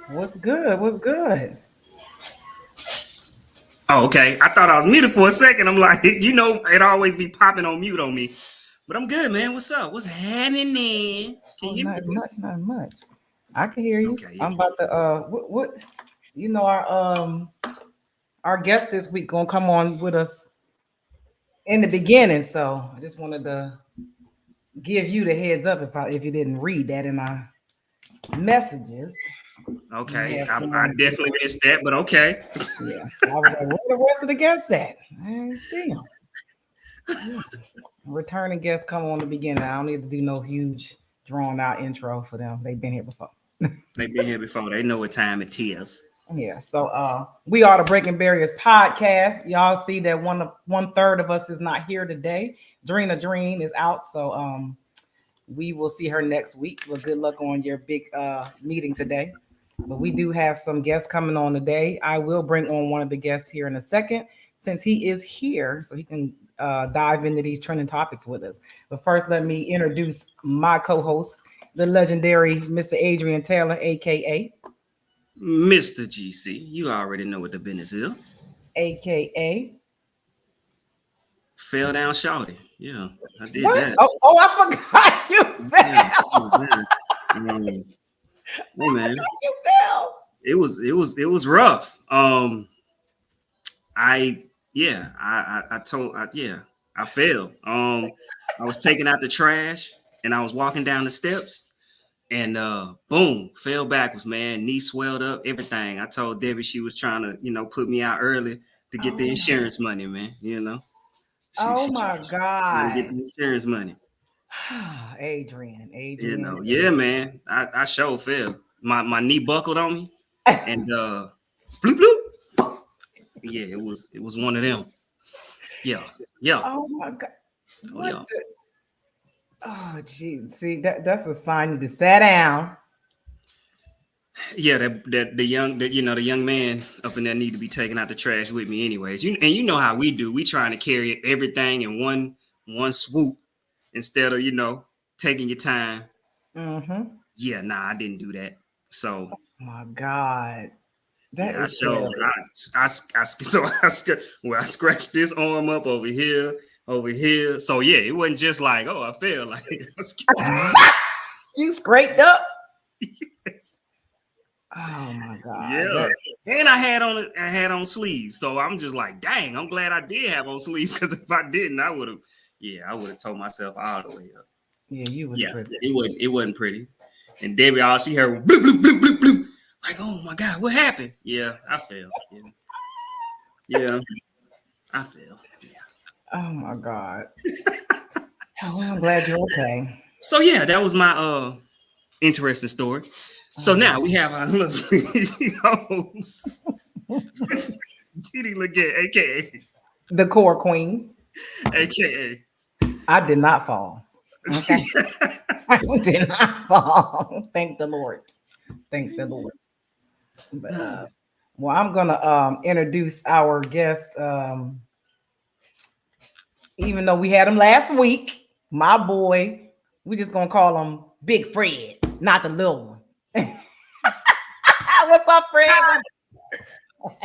What's good? What's good? Oh, okay. I thought I was muted for a second. I'm like, it always be popping on mute on me. But I'm good, man. What's up? What's happening? Can Oh, you hear me? not much, not much. I can hear you. Okay, I'm yeah. about to what our guest this week gonna come on with us in the beginning. So I just wanted to give you the heads up if you didn't read that in our messages. We Okay. have I someone, definitely missed that, but okay. yeah. I was like, where the rest of the guests at? I didn't see them. Yeah. Returning guests come on the beginning. I don't need to do no huge drawn out intro for them. They've been here before. They've been here before. They know what time it is. Yeah, so we are the Breaking Barriers podcast. Y'all see that one third of us is not here today. Dreen is out, so we will see her next week. Well, good luck on your big meeting today. But we do have some guests coming on today. I will bring on one of the guests here in a second since he is here, so he can dive into these trending topics with us. But first, let me introduce my co-host, the legendary Mr. Adrian Taylor, aka Mr. GC, you already know what the business is. aka Fell down shouty. Yeah, I did what? that. Oh, I forgot you Yeah. fell. Oh, man. Hey I man, forgot you fell. it was rough. I yeah, I told yeah, I failed. I was taking out the trash and I was walking down the steps and boom, fell backwards, man. Knee swelled up, everything. I told Debbie she was trying to, put me out early to get the Oh my, insurance money, man. oh She my trying to get God. the insurance money. Adrian. Yeah, man. I sure fell. My knee buckled on me and bloop bloop. Yeah, it was one of them. Yeah. Yeah. Oh my God. Oh What yeah. the? Oh, geez. See, that's a sign you to sit down. Yeah, that the young man up in there need to be taking out the trash with me anyways. You know how we do. We trying to carry everything in one swoop instead of, taking your time. Mm-hmm. Yeah, nah, I didn't do that. So My God. That yeah, I is showed terrible. I scratched this arm up over here. So yeah, it wasn't just like, oh, I fell like You scraped up? Oh my God. yeah. That's And I had on sleeves. So I'm just like, dang, I'm glad I did have on sleeves because if I didn't, I would have told myself all the way up. yeah, you was Yeah, tripping. it wasn't pretty. And Debbie, all she heard was bloop, bloop, bloop, bloop, bloop. Like, oh my God, what happened? Yeah, I fell. Yeah, I fell. Yeah. Oh my God. Oh, well, I'm glad you're okay. So yeah, that was my interesting story. So Oh, now we have our lovely host, Judy Legette, the core queen. aka. I did not fall. Okay. I did not fall. Thank the Lord. Thank the Lord. But well, I'm gonna introduce our guest. Even though we had him last week, my boy, we just gonna call him Big Fred, not the little one. What's up, Fred?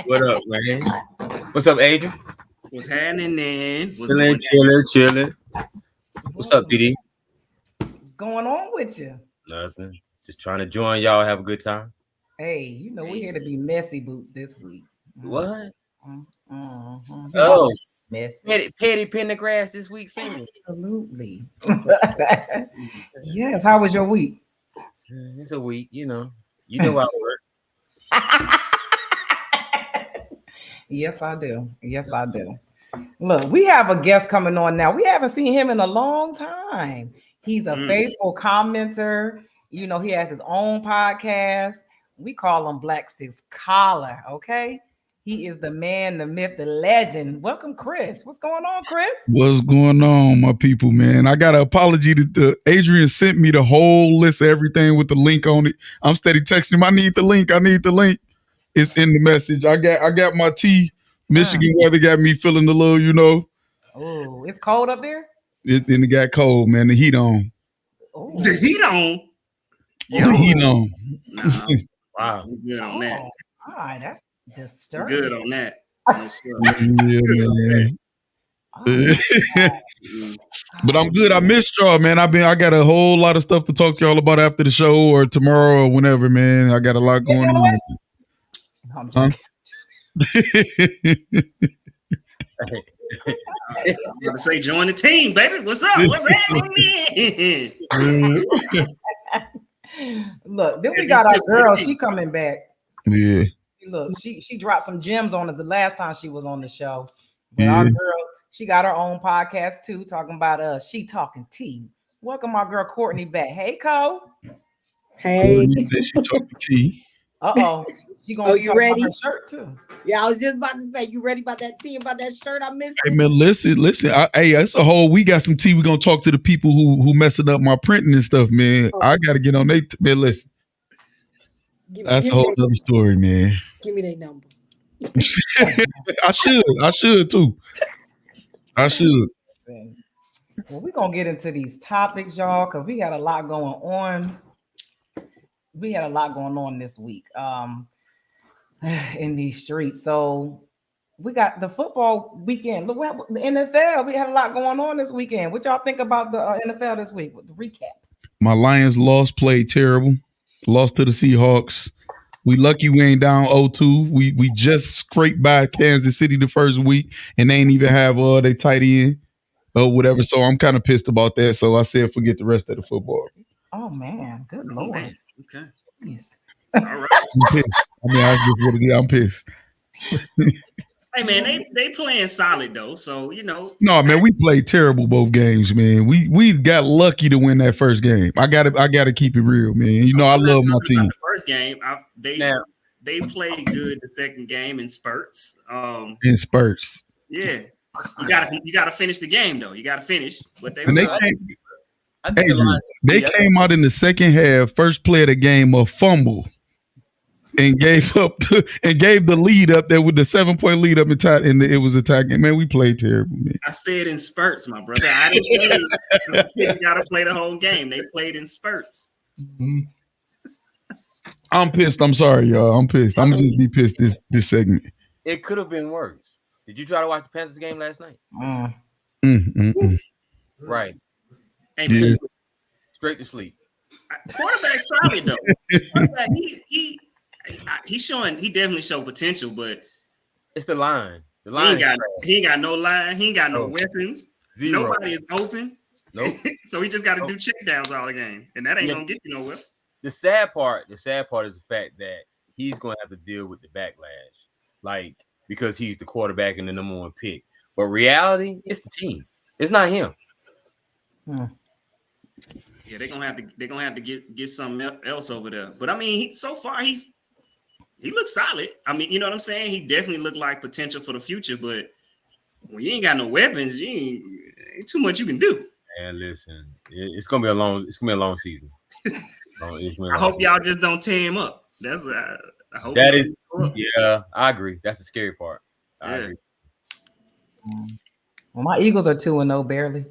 What up, man? What's up, Adrian? What's happening then? What's Chilling, going chilling, chilling. What's up, PD? What's going on with you? Nothing. Just trying to join y'all, have a good time. Hey, we're here to be messy boots this week. What? You Oh, always messy. Petty Pendergrass this week singing. Absolutely. Yes. How was your week? It's a week, you know. You know how it works. Yes, I do. Yes, I do. Look, we have a guest coming on now. We haven't seen him in a long time. He's a faithful commenter. He has his own podcast. We call him Black Six Collar. Okay. He is the man, the myth, the legend. Welcome, Chris. What's going on, Chris? What's going on, my people, man? I got an apology to Adrian sent me the whole list of everything with the link on it. I'm steady texting him. I need the link. It's in the message. I got my tea. Michigan weather got me feeling a little, Oh, it's cold up there? it got cold, man. The heat on. Oh, on? The heat on? The heat on. Nah. Wow. I'm good on that. All right, that's I'm disturbing. good on that. Yes, sir. Yeah, man. Oh, my Mm. But I'm good. I missed y'all, man. I got a whole lot of stuff to talk to y'all about after the show or tomorrow or whenever, man. I got a lot going on. No, I'm Huh? joking. I'm about to say, join the team, baby. What's up? What's happening? Look, then we got our girl. She coming back. Yeah. Look, she dropped some gems on us the last time she was on the show. But Yeah. our girl, she got her own podcast too, talking about She Talking Tea. Welcome our girl Courtney back. Hey, Cole. Hey. She talking tea. Uh-oh. She gonna be you talking ready? about her shirt too. Yeah, I was just about to say, you ready about that tea, about that shirt I missed? Hey man, listen. Hey, it's a whole. We got some tea. We gonna talk to the people who messing up my printing and stuff, man. Oh. I gotta get on they. Man, listen. That's a whole other story, man. Give me their number. I should too. I should. Well, we're gonna get into these topics, y'all, because we had a lot going on. We had a lot going on this week in these streets. So we got the football weekend. Look, the NFL. We had a lot going on this weekend. What y'all think about the NFL this week? The recap. My Lions played terrible. Lost to the Seahawks. We lucky we ain't down 0-2. We just scraped by Kansas City the first week, and they ain't even have they tight end or whatever. So I'm kind of pissed about that. So I said forget the rest of the football. Oh man, good lord. Man. Okay. Jeez. All right. I'm pissed. I mean, I just what it is. I'm pissed. Hey man, they playing solid though. So you know. No, man, we played terrible both games, man. We got lucky to win that first game. I gotta keep it real, man. You know, I love my team. The first game, they played good the second game in spurts. In spurts. Yeah. You gotta finish the game though. You gotta finish. But they came out in the second half, first play of the game, a fumble. And gave the lead up there with the 7-point lead up and it was attacking. Man, we played terrible, man. I said in spurts, my brother. I didn't say you gotta play the whole game. They played in spurts. Mm-hmm. I'm pissed. I'm sorry, y'all. I'm pissed. I'm gonna just be pissed this segment. It could have been worse. Did you try to watch the Panthers game last night? Right. Hey, Yeah. Straight to sleep. Quarterback's solid though. Quarterback, he definitely showed potential, but it's the line. The he line. ain't got no line. He ain't got no weapons. Zero. Nobody is open. Nope. So he just got to do check downs all the game, and that ain't gonna get you nowhere. The sad part is the fact that he's going to have to deal with the backlash, like because he's the quarterback and the number one pick. But reality, it's the team. It's not him. Yeah, they're gonna have to get something else over there. But I mean, so far he looks solid. I mean, you know what I'm saying? He definitely looked like potential for the future. But when you ain't got no weapons, ain't too much you can do. And listen, it's gonna be a long season. I hope y'all just don't tear him up. That's I hope that is. Yeah, I agree. That's the scary part. I agree. Well, my Eagles are 2-0 barely.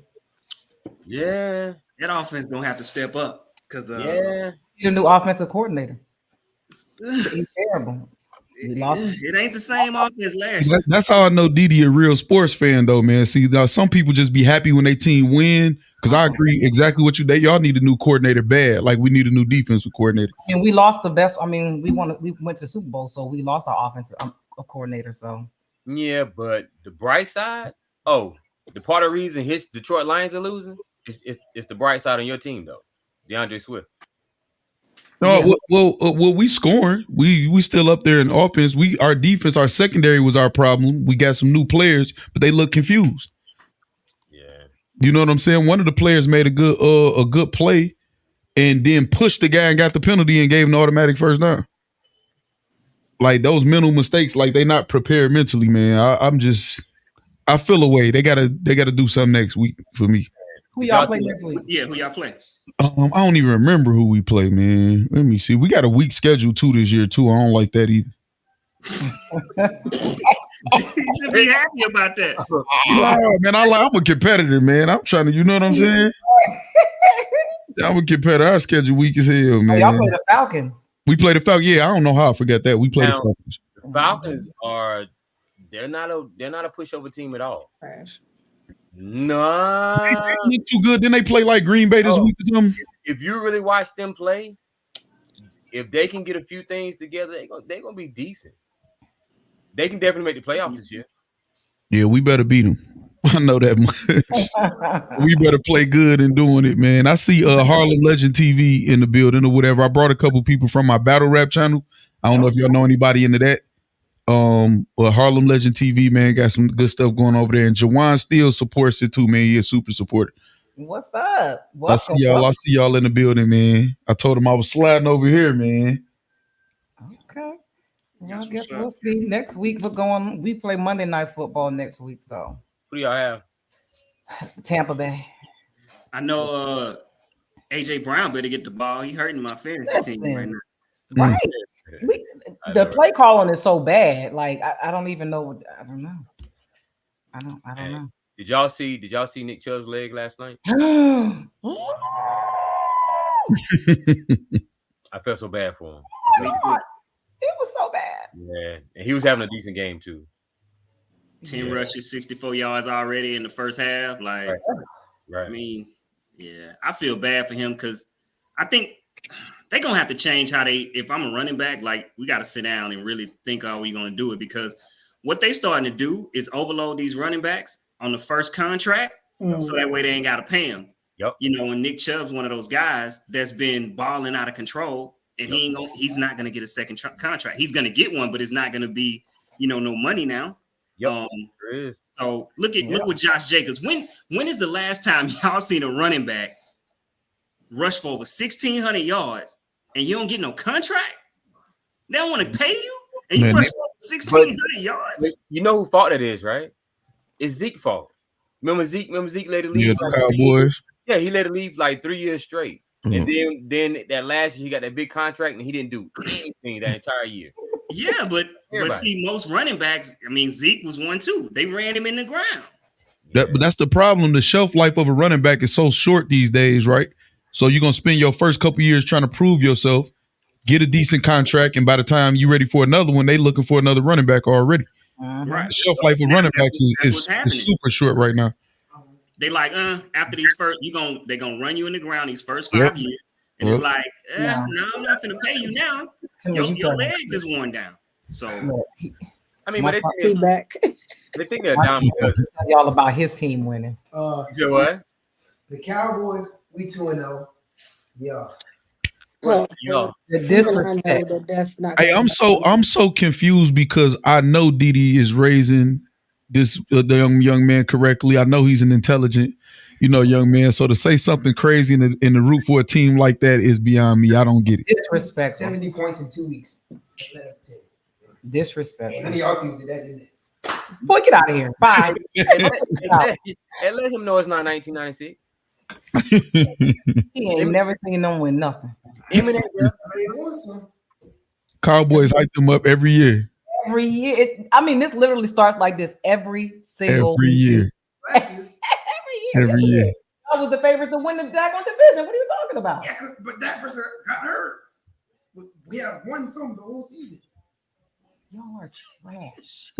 Yeah, that offense gonna have to step up because the new offensive coordinator. He's terrible. We lost. It ain't the same offense last year. That's how I know Didi a real sports fan, though, man. See, some people just be happy when they team win. Because I agree exactly what y'all need a new coordinator bad. Like we need a new defensive coordinator. And we lost the best. I mean, we went to the Super Bowl, so we lost our offensive coordinator. So yeah, but the bright side. Oh, the part of the reason his Detroit Lions are losing is the bright side on your team, though. DeAndre Swift. No, well, we scoring. We still up there in offense. Our defense, our secondary was our problem. We got some new players, but they look confused. Yeah, you know what I'm saying. One of the players made a good play, and then pushed the guy and got the penalty and gave him an automatic first down. Like those mental mistakes, like they not prepared mentally, man. I feel away. They gotta do something next week for me. Who y'all play next week? Yeah, who y'all play? I don't even remember who we play, man. Let me see. We got a weak schedule too this year too. I don't like that either. You should be happy about that. No, man, I'm a competitor, man. I'm trying to, you know what I'm saying? I'm a competitor. Our schedule weak as hell, man. Y'all play the Falcons. We played the Falcons. Yeah, I don't know how I forgot that. We played the Now, Falcons. The Falcons they're not a pushover team at all. Trash. No. They look too good. Then they play like Green Bay this week or something. If you really watch them play, if they can get a few things together, they're gonna be decent. They can definitely make the playoffs this year. Yeah, we better beat them. I know that much. We better play good in doing it, man. I see Harlem Legend TV in the building or whatever. I brought a couple people from my battle rap channel. I don't know if y'all know anybody into that. But Harlem Legend TV, man, got some good stuff going over there. And Jawan still supports it too, man. He's a super supporter. What's up? I see y'all in the building, man. I told him I was sliding over here, man. Okay. Well, I guess we'll see. Next week we play Monday Night Football next week. So who do y'all have? Tampa Bay. I know AJ Brown better get the ball. He hurting my fantasy team right now. Right. The play calling is so bad. Like I don't even know. I don't know. I don't know. Did y'all see Nick Chubb's leg last night? I felt so bad for him. It was so bad. Yeah, and he was having a decent game too. 10 rushes, 64 yards already in the first half. Like, right. I mean, yeah, I feel bad for him because I think they're gonna have to change how if I'm a running back, like we got to sit down and really think how we're gonna do it, because what they starting to do is overload these running backs on the first contract, so that way they ain't got to pay them. Yep. You know, and Nick Chubb's one of those guys that's been balling out of control, and he's not gonna get a second contract. He's gonna get one, but it's not gonna be, no money now. Yep. So look with Josh Jacobs. When is the last time y'all seen a running back rush for over 1,600 yards and you don't get no contract? They don't want to pay you, and you rush for 1,600 yards. You know who fault that is, right? It's Zeke's fault. Remember Zeke let it leave. Yeah, the Cowboys. Yeah, he let it leave like 3 years straight, and then that last year he got that big contract and he didn't do anything that entire year. Yeah, but see, most running backs, I mean, Zeke was one too. They ran him in the ground. But that's the problem. The shelf life of a running back is so short these days, right? So you're going to spend your first couple years trying to prove yourself, get a decent contract, and by the time you're ready for another one, they looking for another running back already. Right. The shelf life of running backs is super short right now. They like, after these first, they're gonna run you in the ground these first 5 years. And it's like, no, I'm not gonna pay you now. Your legs is worn down. So I mean, but they think they're down because y'all about his team winning. You know what? The Cowboys, we 2-0. Yeah. The disrespect. Hey, I'm so confused because I know Didi is raising this the young man correctly. I know he's an intelligent, young man. So to say something crazy in the root for a team like that is beyond me. I don't get it. Disrespectful. 70 points in 2 weeks. Disrespectful. None of y'all teams did that, didn't they? Boy, get out of here. Bye. And let him know it's not 1996. He ain't never seen them win nothing. Cowboys hype them up every year. Every year. This literally starts like this every single year. Every year. I was the favorites to win the daggone division. What are you talking about? Yeah, but that person got hurt. We have one thumb the whole season. Y'all are trash.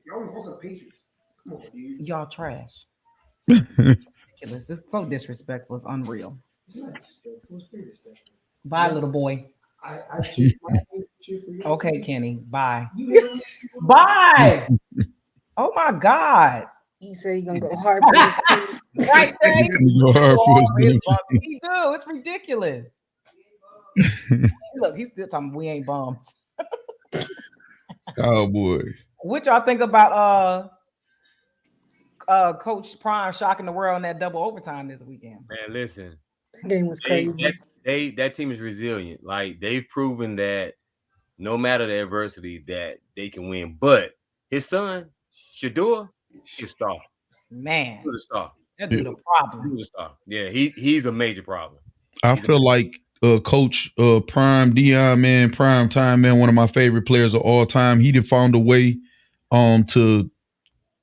Y'all also Patriots. Come on, dude. Y'all trash. Ridiculous. It's so disrespectful. It's unreal. Bye, little boy. I cheer for you. Okay, Kenny. Bye. Bye. Oh my God. He said he's gonna go hard for his team. Right, Dave? Go hard for his team. He do. It's ridiculous. Look, he's still talking. We ain't bums. Cowboys. What y'all think about Coach Prime shocking the world in that double overtime this weekend? Man, listen. That game was crazy. That team is resilient. Like, they've proven that no matter the adversity that they can win. But his son, Shador, he's a star. Man. He's a star. That dude a problem. He's a star. Yeah, he's a major problem. I feel like Coach Prime Dion, man, prime time, man, one of my favorite players of all time. He did found a way to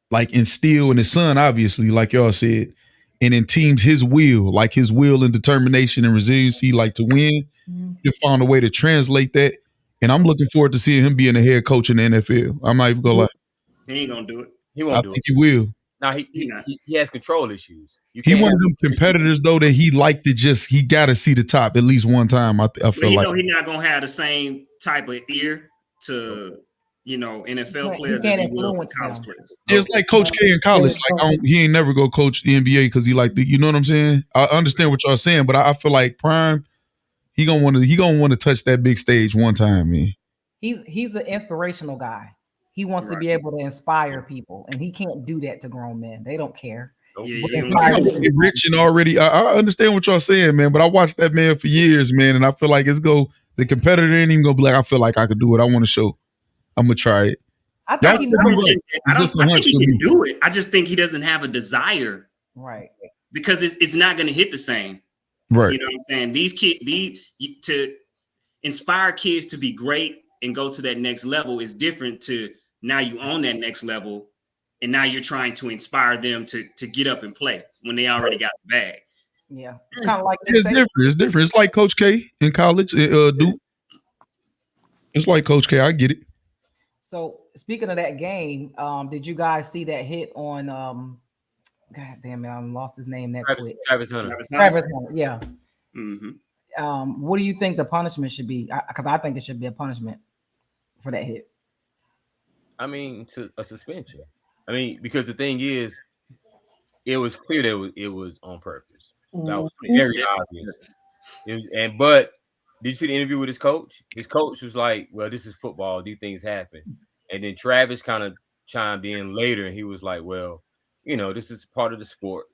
like instill in his son, obviously, like y'all said, and in teams his will, like his will and determination and resiliency, like to win, he found a way to translate that. And I'm looking forward to seeing him being a head coach in the NFL. I'm not even gonna lie. He ain't gonna do it. He I won't do think it. he will. Now he has control issues. You He can't one of them competitors though that he like to just he got to see the top at least one time. I But feel he like know he's not gonna have the same type of ear to NFL players as he will for college players. it's like Coach K in college. Like he ain't never go coach the NBA because he like the, you know what I'm saying. I understand what y'all saying, but I feel like Prime he gonna want to touch that big stage one time, man. He's an inspirational guy. He wants to be able to inspire people, and he can't do that to grown men. They don't care. Get rich and already. I understand what y'all saying, man. But I watched that man for years, man, and I feel like the competitor ain't even gonna be like, I feel like I could do it. I want to show. I'm gonna try it. I think he can do it. I just think he doesn't have a desire, right? Because it's not gonna hit the same, right? You know what I'm saying? These kids, to inspire kids to be great and go to that next level is different to now you own that next level. And now you're trying to inspire them to get up and play when they already got the bag. Yeah, it's kind of like it's different. It's different. It's like Coach K in college, Duke. It's like Coach K. I get it. So speaking of that game, did you guys see that hit on? God damn it, I lost his name that quick. Travis Hunter. Yeah. Mm-hmm. What do you think the punishment should be? Because I think it should be a punishment for that hit. I mean, a suspension. I mean, because the thing is, it was clear that it was on purpose. That was very obvious. But did you see the interview with his coach? His coach was like, "Well, this is football. These things happen." And then Travis kind of chimed in later, and he was like, "Well, this is part of the sport.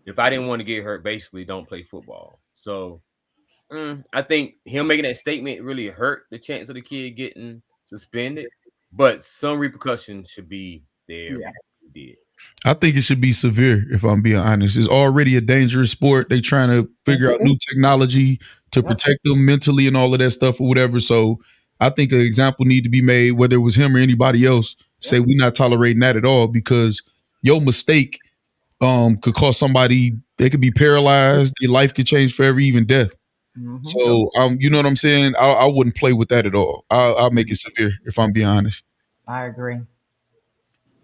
If I didn't want to get hurt, basically, don't play football." So I think him making that statement really hurt the chance of the kid getting suspended. But some repercussions should be there. Yeah. I think it should be severe, if I'm being honest. It's already a dangerous sport. They trying to figure out new technology to protect them mentally and all of that stuff or whatever. So I think an example need to be made, whether it was him or anybody else, say we're not tolerating that at all, because your mistake could cause somebody, they could be paralyzed, their life could change forever, even death. So you know what I'm saying? I wouldn't play with that at all. I'll make it severe, if I'm being honest. I agree.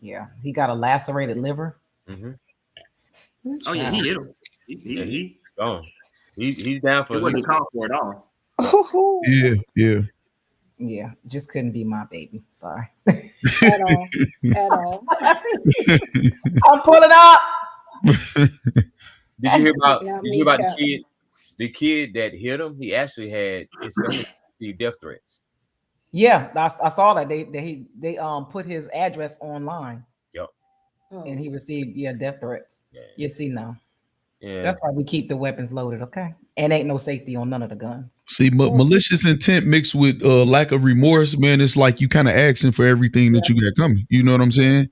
Yeah, he got a lacerated liver. Oh yeah, he hit him. He gone. He's down for it. Wasn't called for at all. Yeah, just couldn't be my baby. Sorry. At all. I'm pulling up. Did you hear about the kid that hit him? He actually had his death threats. Yeah, I saw that they put his address online. Yep. And he received death threats. Yeah. You see now. Yeah. That's why we keep the weapons loaded, okay? And ain't no safety on none of the guns. See, malicious intent mixed with lack of remorse, man, it's like you kind of asking for everything that you got coming. You know what I'm saying?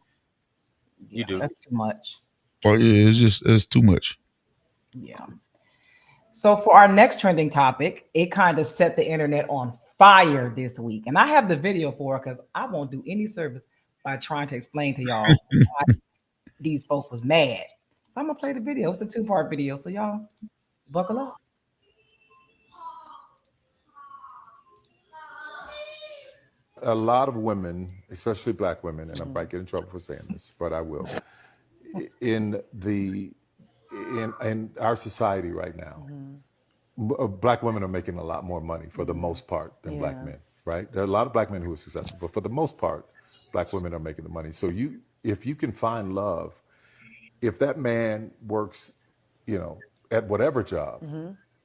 You do. That's too much. Oh yeah, it's too much. Yeah. So for our next trending topic, it kind of set the internet on fire this week. And I have the video for it because I won't do any service by trying to explain to y'all why these folk was mad. So I'm gonna play the video. It's a 2-part video, so y'all buckle up. A lot of women, especially black women, and I might get in trouble for saying this, but I will. In our society right now, black women are making a lot more money for the most part than black men, right? There are a lot of black men who are successful, but for the most part, black women are making the money. So if you can find love, if that man works, at whatever job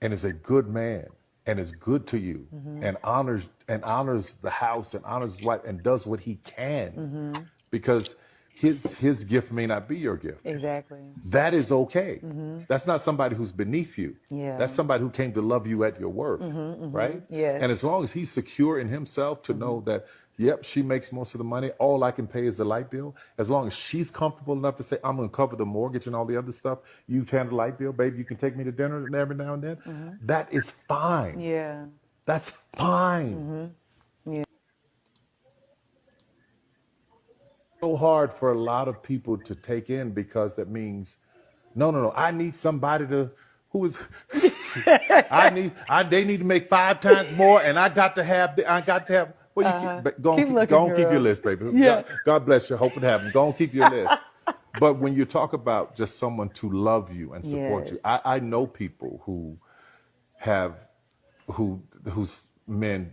and is a good man and is good to you and honors the house and honors his wife and does what he can, because his gift may not be your gift. Exactly. That is okay. That's not somebody who's beneath you. Yeah. That's somebody who came to love you at your worth, right? Yes. And as long as he's secure in himself to know that, yep, she makes most of the money, all I can pay is the light bill. As long as she's comfortable enough to say, I'm going to cover the mortgage and all the other stuff, you've handled the light bill, baby, you can take me to dinner every now and then. That is fine. Yeah. That's fine. So hard for a lot of people to take in, because that means No. I need somebody to who is. They need to make 5 times more, and I got to have. Well, go on, keep your list, baby. God bless you. Hope it happens. Go on, keep your list. But when you talk about just someone to love you and support you, I know people who whose men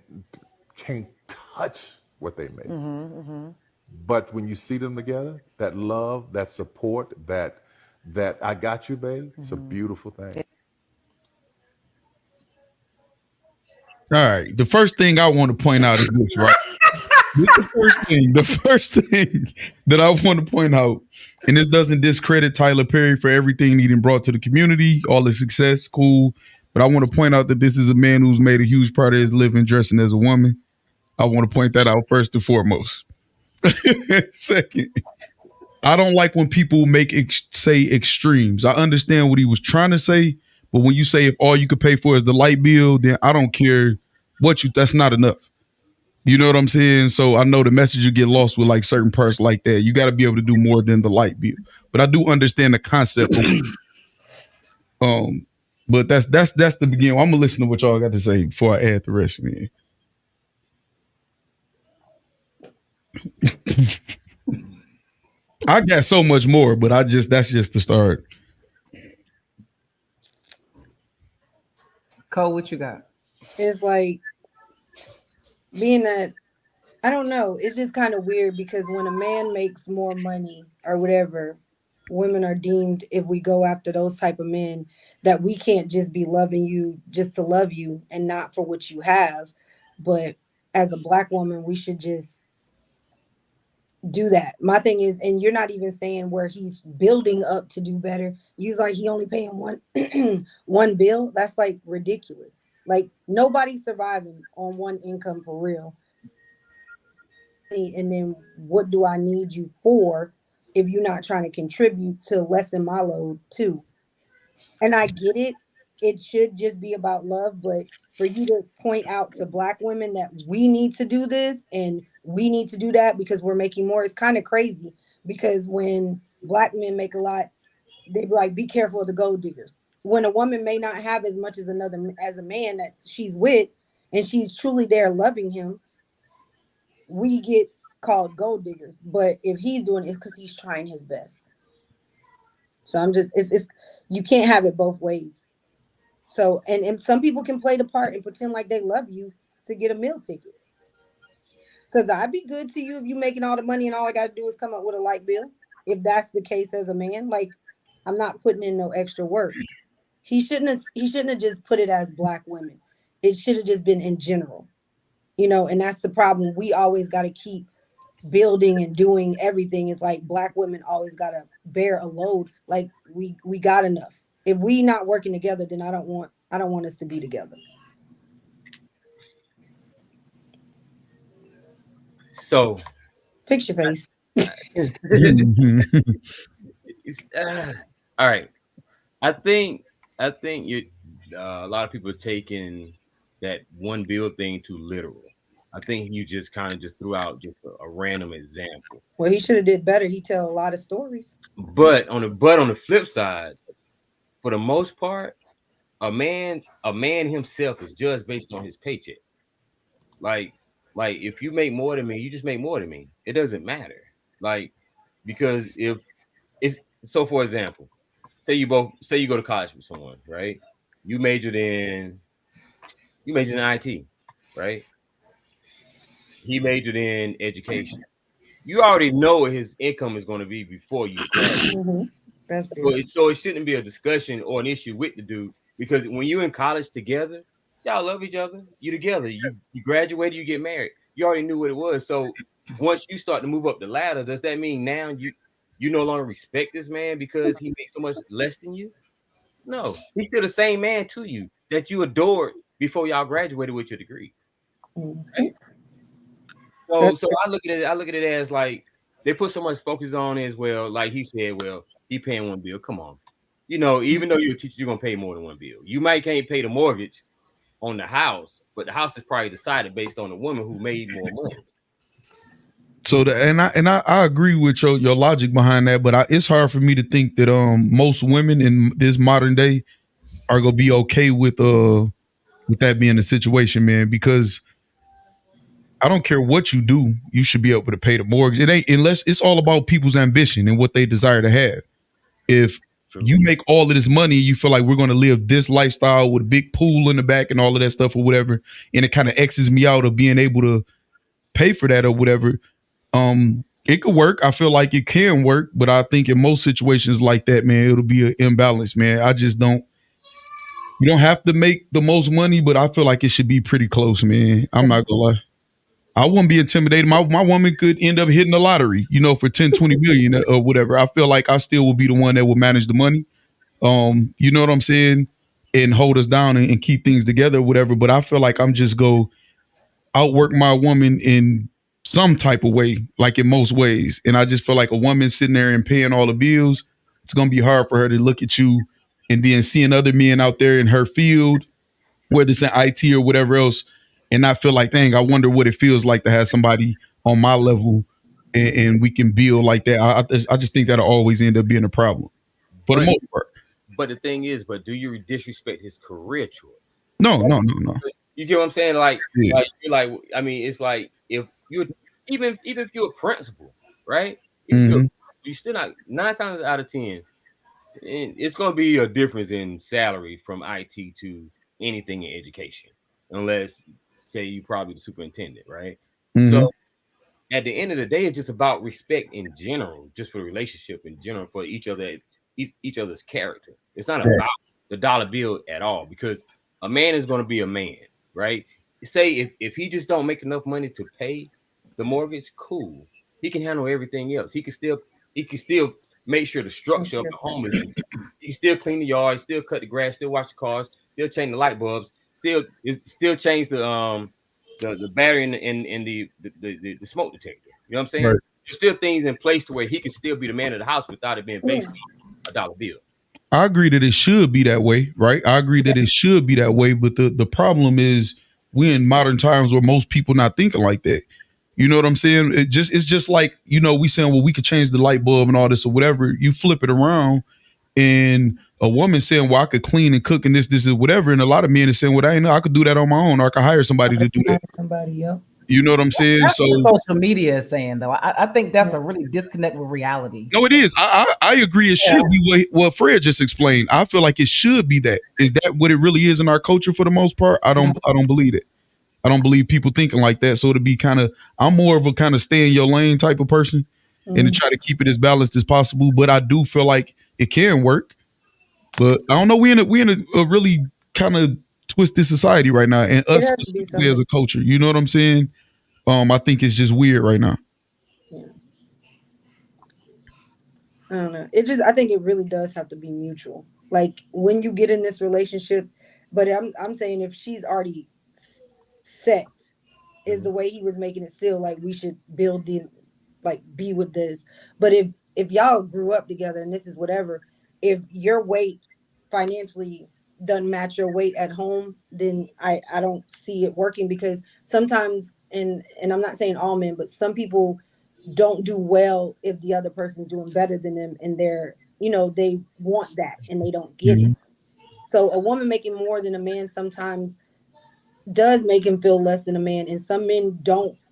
can't touch what they make. But when you see them together, that love, that support, that I got you, babe, it's a beautiful thing. All right. The first thing I want to point out is this, right? The first thing that I want to point out, and this doesn't discredit Tyler Perry for everything he brought to the community, all his success, cool. But I want to point out that this is a man who's made a huge part of his living dressing as a woman. I want to point that out first and foremost. Second, I don't like when people say extremes. I understand what he was trying to say, but when you say if all you could pay for is the light bill, then I don't care that's not enough. You know what I'm saying? So I know the message you get lost with like certain parts like that. You got to be able to do more than the light bill. But I do understand the concept. But that's the beginning. I'm gonna listen to what y'all got to say before I add the rest, man. I got so much more, but that's just the start. Cole, what you got? It's like being that, I don't know. It's just kind of weird because when a man makes more money or whatever, women are deemed, if we go after those type of men, that we can't just be loving you just to love you and not for what you have. But as a Black woman, we should just do that. My thing is, and you're not even saying where he's building up to do better. You're like, he only paying one bill. That's like ridiculous. Like nobody's surviving on one income for real. And then what do I need you for if you're not trying to contribute to lessen my load too? And I get it. It should just be about love, but for you to point out to Black women that we need to do this and we need to do that because we're making more, it's kind of crazy. Because when Black men make a lot, they be like, be careful of the gold diggers. When a woman may not have as much as a man that she's with, and she's truly there loving him, we get called gold diggers. But if he's doing it, it's because he's trying his best. So I'm just, it's you can't have it both ways. So, and some people can play the part and pretend like they love you to get a meal ticket. Because I'd be good to you if you're making all the money and all I got to do is come up with a light bill. If that's the case as a man, like I'm not putting in no extra work. He shouldn't have just put it as Black women. It should have just been in general, and that's the problem. We always got to keep building and doing everything. It's like Black women always got to bear a load. Like we got enough. If we not working together, then I don't want us to be together. So fix your face. All right. I think you a lot of people are taking that one bill thing too literal. I think you just kind of just threw out just a random example. Well, he should have did better. He tell a lot of stories. But on the flip side, for the most part, a man himself is judged based on his paycheck. Like if you make more than me, you just make more than me. It doesn't matter. Like, because if it's so, for example, say you go to college with someone, right? You majored in IT, right? He majored in education. You already know what his income is going to be before you graduate. So it shouldn't be a discussion or an issue with the dude, because when you're in college together, y'all love each other. You together. You graduated. You get married. You already knew what it was. So once you start to move up the ladder, does that mean now you no longer respect this man because he makes so much less than you? No, he's still the same man to you that you adored before y'all graduated with your degrees. Right? So I look at it as like they put so much focus on it as well. Like he said, well, he paying one bill. Come on, even though you're a teacher, you're gonna pay more than one bill. You might can't pay the mortgage on the house, but the house is probably decided based on the woman who made more money. So I agree with your logic behind that, but it's hard for me to think that most women in this modern day are gonna be okay with that being the situation, man, because I don't care what you do, you should be able to pay the mortgage. It ain't unless it's all about people's ambition and what they desire to have. If True. you make all of this money, you feel like we're going to live this lifestyle with a big pool in the back and all of that stuff or whatever, and it kind of X's me out of being able to pay for that or whatever. It could work. I feel like it can work, but I think in most situations like that, man, it'll be an imbalance, man. I just don't. You don't have to make the most money, but I feel like it should be pretty close, man. I'm not gonna lie. I wouldn't be intimidated. My woman could end up hitting the lottery, for 10, 20 million or whatever. I feel like I still will be the one that will manage the money. You know what I'm saying? And hold us down and keep things together or whatever. But I feel like I'm just go outwork my woman in some type of way, like in most ways. And I just feel like a woman sitting there and paying all the bills, it's gonna be hard for her to look at you and then seeing other men out there in her field, whether it's in IT or whatever else, and not feel like, dang, I wonder what it feels like to have somebody on my level and we can build like that. I just think that'll always end up being a problem for the most part. But the thing is, do you disrespect his career choice? No. You get what I'm saying? Like, Yeah. I mean, it's like if you're even if you're a principal, right? Mm-hmm. You still not 9 times out of 10. It's going to be a difference in salary from IT to anything in education, unless say you probably the superintendent, right? Mm-hmm. So at the end of the day, it's just about respect in general, just for the relationship in general, for each other's character. It's not about the dollar bill at all, because a man is going to be a man, right? Say if he just don't make enough money to pay the mortgage, cool. He can handle everything else. He can still make sure the structure of the home is. He can still clean the yard, still cut the grass, still wash the cars, still change the light bulbs, still change the battery in the smoke detector. You know what I'm saying? Right. There's still things in place to where he can still be the man of the house without it being based on a dollar bill. I agree that it should be that way, right? I agree that it should be that way, but the problem is we're in modern times where most people not thinking like that. You know what I'm saying? It's just like, we saying, well, we could change the light bulb and all this or whatever. You flip it around and a woman saying, well, I could clean and cook and this is whatever. And a lot of men are saying, well, I could do that on my own, or I could hire somebody to do that. You know what I'm saying? That's what social media is saying, though. I think that's a really disconnect with reality. No, it is. I agree. It should be what Fred just explained. I feel like it should be that. Is that what it really is in our culture for the most part? I don't believe it. I don't believe people thinking like that. So to be I'm more of a kind of stay in your lane type of person, and to try to keep it as balanced as possible. But I do feel like it can work. But I don't know. We in a really kind of twisted society right now, and us specifically as a culture. You know what I'm saying? I think it's just weird right now. Yeah. I don't know. I think it really does have to be mutual. Like when you get in this relationship, but I'm saying if she's already set, is the way he was making it still like we should build be with this. But if y'all grew up together and this is whatever, if your weight financially doesn't match your weight at home, then I don't see it working, because sometimes, and I'm not saying all men, but some people don't do well if the other person's doing better than them, and they want that and they don't get it. So a woman making more than a man sometimes does make him feel less than a man, and some men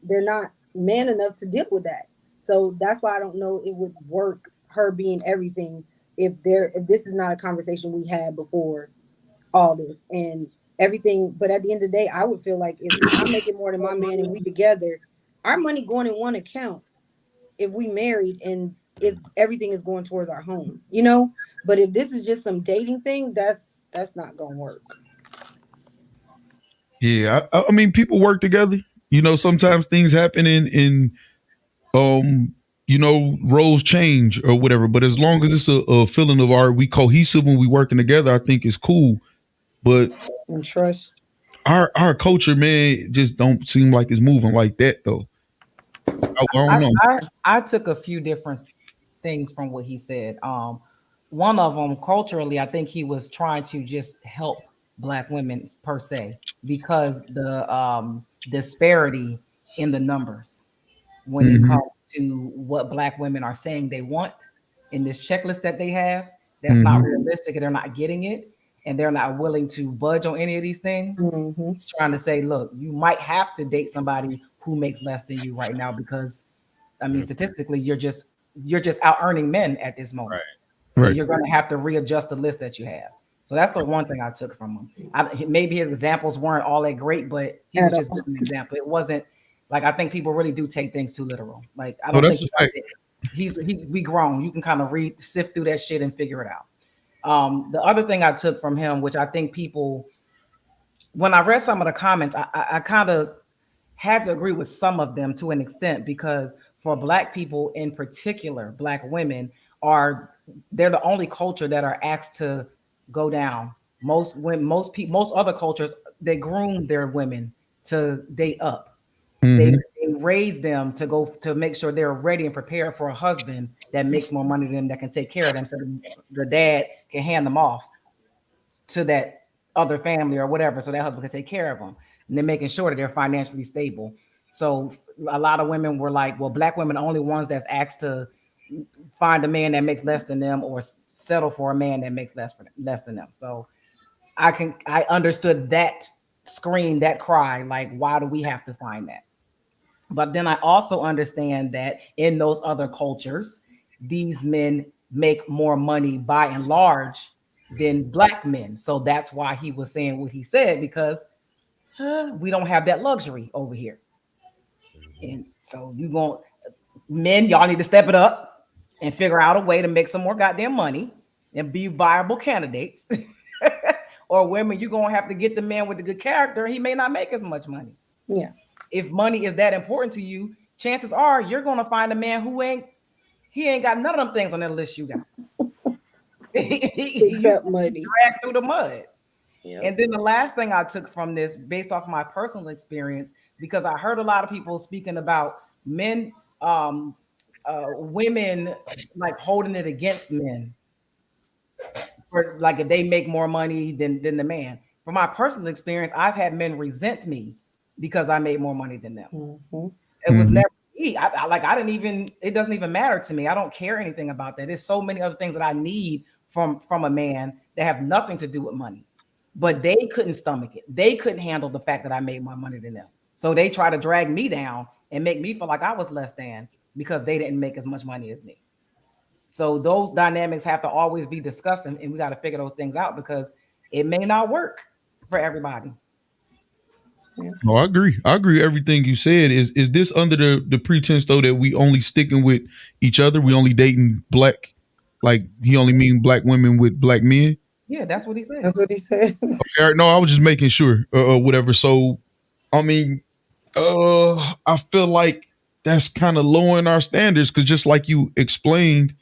they're not man enough to deal with that. So that's why I don't know it would work, her being everything, if this is not a conversation we had before all this and everything. But at the end of the day, I would feel like if I'm making more than my man and we together, our money going in one account if we married, and everything is going towards our home, But if this is just some dating thing, that's not gonna work. Yeah, I mean, people work together. Sometimes things happen in roles change or whatever. But as long as it's a feeling of we cohesive when we working together, I think it's cool. But and trust. Our culture, man, just don't seem like it's moving like that though. I don't know. I took a few different things from what he said. One of them, culturally, I think he was trying to just help Black women per se, because the disparity in the numbers. when it comes to what Black women are saying they want in this checklist that they have. That's not realistic, and they're not getting it, and they're not willing to budge on any of these things. Mm-hmm. He's trying to say, look, you might have to date somebody who makes less than you right now because, I mean, statistically, you're just out earning men at this moment. Right. So Right. you're going to have to readjust the list that you have. So that's the one thing I took from him. Maybe his examples weren't all that great, but he was just an example. It wasn't like, I think people really do take things too literal. Like, I don't that's think a fact. we grown. You can kind of sift through that shit and figure it out. The other thing I took from him, which I think people, when I read some of the comments, I kind of had to agree with some of them to an extent, because for Black people in particular, Black women they're the only culture that are asked to go down. Most other cultures, they groom their women to date up. They raise them to make sure they're ready and prepared for a husband that makes more money than them, that can take care of them, so the dad can hand them off to that other family or whatever, so that husband can take care of them. And they're making sure that they're financially stable. So a lot of women were like, well, Black women are the only ones that's asked to find a man that makes less than them or settle for a man that makes less than them. So I understood that scream, that cry, like, why do we have to find that? But then I also understand that in those other cultures, these men make more money by and large than Black men. So that's why he was saying what he said, because we don't have that luxury over here. And so men, y'all need to step it up and figure out a way to make some more goddamn money and be viable candidates. Or women, you're going to have to get the man with the good character. He may not make as much money. Yeah. If money is that important to you, chances are you're going to find a man who ain't got none of them things on that list you got. Except money. Dragged through the mud. Yeah. And then the last thing I took from this, based off my personal experience, because I heard a lot of people speaking about men, women like holding it against men, or like if they make more money than the man. From my personal experience, I've had men resent me because I made more money than them. Mm-hmm. It was never me. It doesn't even matter to me. I don't care anything about that. There's so many other things that I need from a man that have nothing to do with money. But they couldn't stomach it. They couldn't handle the fact that I made more money than them. So they try to drag me down and make me feel like I was less than because they didn't make as much money as me. So those dynamics have to always be discussed, and we got to figure those things out, because it may not work for everybody. No, I agree. I agree with everything you said. Is this under the pretense though that we only sticking with each other? We only dating Black, like he only mean Black women with Black men? Yeah, that's what he said. That's what he said. Okay, no, I was just making sure, whatever. So, I mean, I feel like that's kind of lowering our standards, because just like you explained,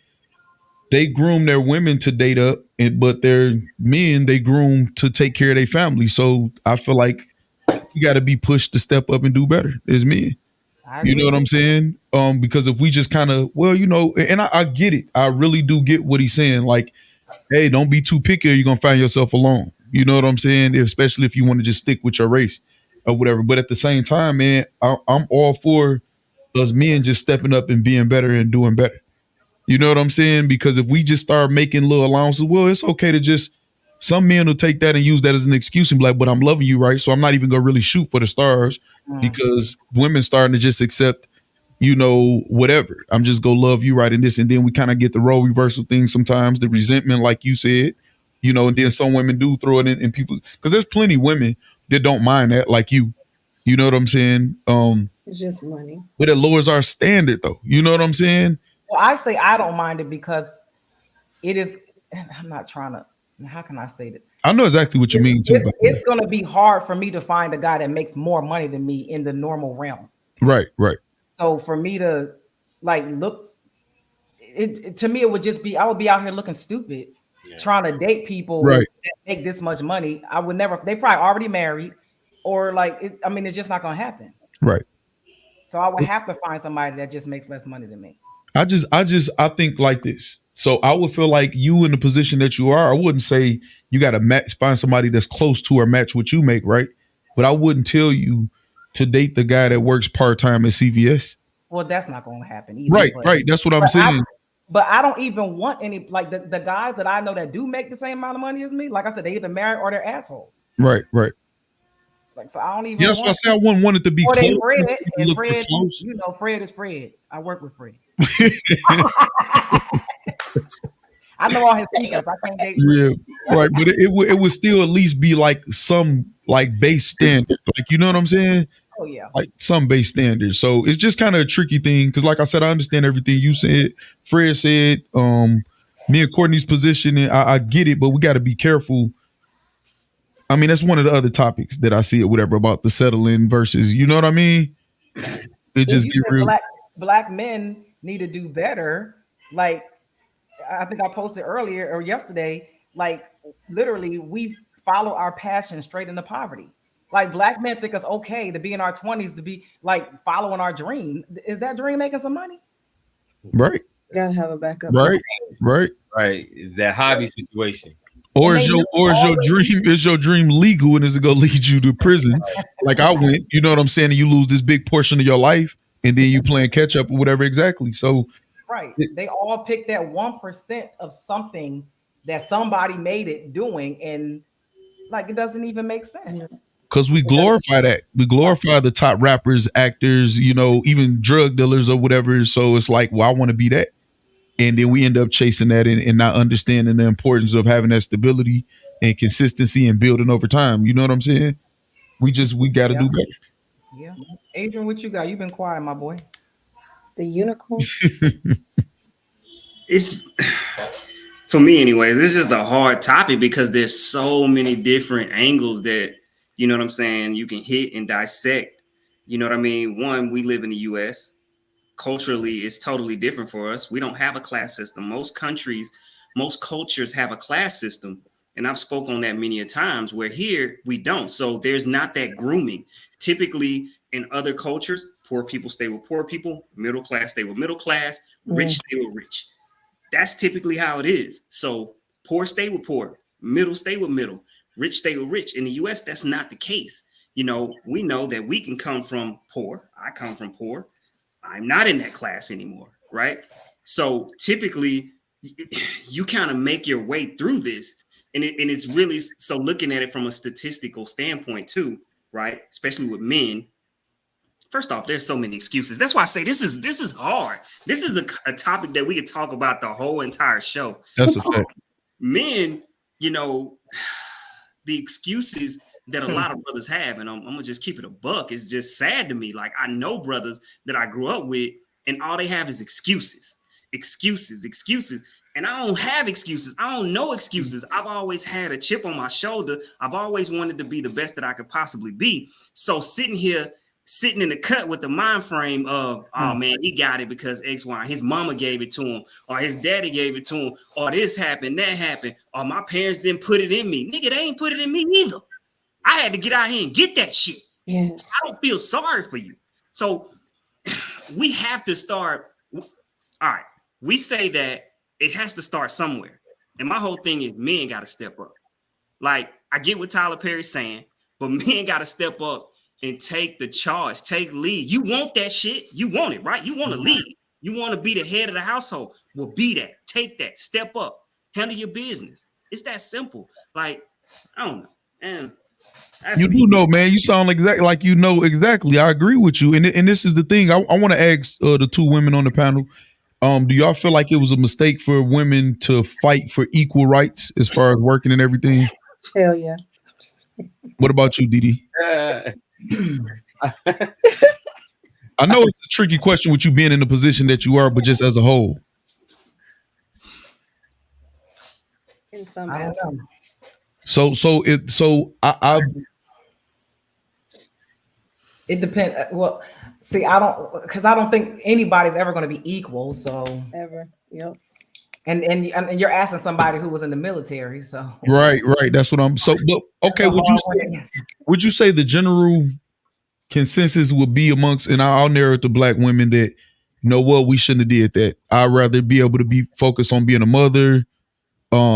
they groom their women to date up, but their men they groom to take care of their family. So I feel like you got to be pushed to step up and do better as men. You know what I'm saying? Because if we just kind of, and I get it. I really do get what he's saying. Like, hey, don't be too picky or you're going to find yourself alone. You know what I'm saying? Especially if you want to just stick with your race or whatever. But at the same time, man, I'm all for us men just stepping up and being better and doing better. You know what I'm saying? Because if we just start making little allowances, well, it's okay to just, some men will take that and use that as an excuse and be like, but I'm loving you, right? So I'm not even going to really shoot for the stars, because women starting to just accept, whatever. I'm just going to love you, right? And this, and then we kind of get the role reversal thing sometimes, the resentment, like you said, and then some women do throw it in, and people, because there's plenty of women that don't mind that, like you. You know what I'm saying? It's just money. But it lowers our standard, though. You know what I'm saying? Well, I say I don't mind it because it is, I'm not trying to, how can I say this? I know exactly what you mean, too. It's going to be hard for me to find a guy that makes more money than me in the normal realm. Right. So for me to look, to me, it would just be, I would be out here looking stupid, trying to date people that make this much money. I would never, they probably already married, or it's just not going to happen. Right. So I would have to find somebody that just makes less money than me. I think like this. So I would feel like you in the position that you are, I wouldn't say you got to find somebody that's close to or match what you make, right? But I wouldn't tell you to date the guy that works part-time at CVS. Well, that's not going to happen either. Right, but, right. That's what I'm but saying. But I don't even want any, like the guys that I know that do make the same amount of money as me. Like I said, they either married or they're assholes. Right, right. Like, so I don't even. Yeah, that's why I say I wouldn't want it to be or close. they Fred, and Look Fred, close. you know, Fred is Fred. I work with Fred. I know all his secrets. I can't date Fred. Yeah, right. But it would still at least be like some like base standard. Like, you know what I'm saying? Oh yeah. Like some base standards. So it's just kind of a tricky thing because, like I said, I understand everything you said. Fred said, me and Courtney's position, and I get it, but we got to be careful. I mean, that's one of the other topics that I see it, whatever, about the settling versus, you know what I mean? It just get real. Black men need to do better. Like, I think I posted earlier or yesterday, like literally we follow our passion straight into poverty. Like black men think it's okay to be in our 20s to be like following our dream. Is that dream making some money? Right. Gotta have a backup. Right. Right. Right. Is that hobby situation. Or is your dream legal and is it gonna lead you to prison? Like I went, you know what I'm saying? And you lose this big portion of your life and then you playing catch up or whatever exactly. So right. They all pick that 1% of something that somebody made it doing, and like it doesn't even make sense. Because we glorify that. We glorify the top rappers, actors, you know, even drug dealers or whatever. So it's like, well, I want to be that. And then we end up chasing that and not understanding the importance of having that stability and consistency and building over time. You know what I'm saying? We got to do better. Yeah. Adrian, what you got? You've been quiet, my boy. The unicorn. It's for me anyways, it's just a hard topic because there's so many different angles that, you know what I'm saying, you can hit and dissect. You know what I mean? One, we live in the US. Culturally, it's totally different for us. We don't have a class system. Most countries, most cultures have a class system. And I've spoken on that many a times where here we don't. So there's not that grooming. Typically in other cultures, poor people stay with poor people, middle class stay with middle class, rich stay with rich. That's typically how it is. So poor stay with poor, middle stay with middle, rich stay with rich. In the US, that's not the case. You know, we know that we can come from poor. I come from poor. I'm not in that class anymore, right? So typically, you kind of make your way through this. And it's really, so looking at it from a statistical standpoint too, right? Especially with men. First off, there's so many excuses. That's why I say this is hard. This is a topic that we could talk about the whole entire show. That's a fact. Men, you know, the excuses that a lot of brothers have, and I'm gonna just keep it a buck, is just sad to me. Like I know brothers that I grew up with, and all they have is excuses. And I don't have excuses. I don't know excuses. I've always had a chip on my shoulder. I've always wanted to be the best that I could possibly be. So sitting in the cut with the mind frame of, oh man, he got it because X, Y, his mama gave it to him, or his daddy gave it to him, or this happened, that happened, or my parents didn't put it in me. Nigga, they ain't put it in me either. I had to get out here and get that shit. Yes. I don't feel sorry for you. So we have to start. All right. We say that it has to start somewhere. And my whole thing is men got to step up. Like I get what Tyler Perry's saying, but men got to step up and take the charge, take lead. You want that shit. You want it, right? You want to lead. You want to be the head of the household. Well, be that. Take that. Step up. Handle your business. It's that simple. Like, I don't know. And you do know, man. You sound exactly like you know exactly. I agree with you. And this is the thing. I want to ask the two women on the panel. Do y'all feel like it was a mistake for women to fight for equal rights as far as working and everything? Hell yeah. What about you, Didi? I know it's a tricky question with you being in the position that you are, but just as a whole. In some I don't know. It depends. Well, see, I don't think anybody's ever going to be equal. So ever, yep. And you're asking somebody who was in the military, so right. That's what I'm. So, but okay, would you say the general consensus would be amongst, and I'll narrow it to black women, that you know what, we shouldn't have did that. I'd rather be able to be focused on being a mother,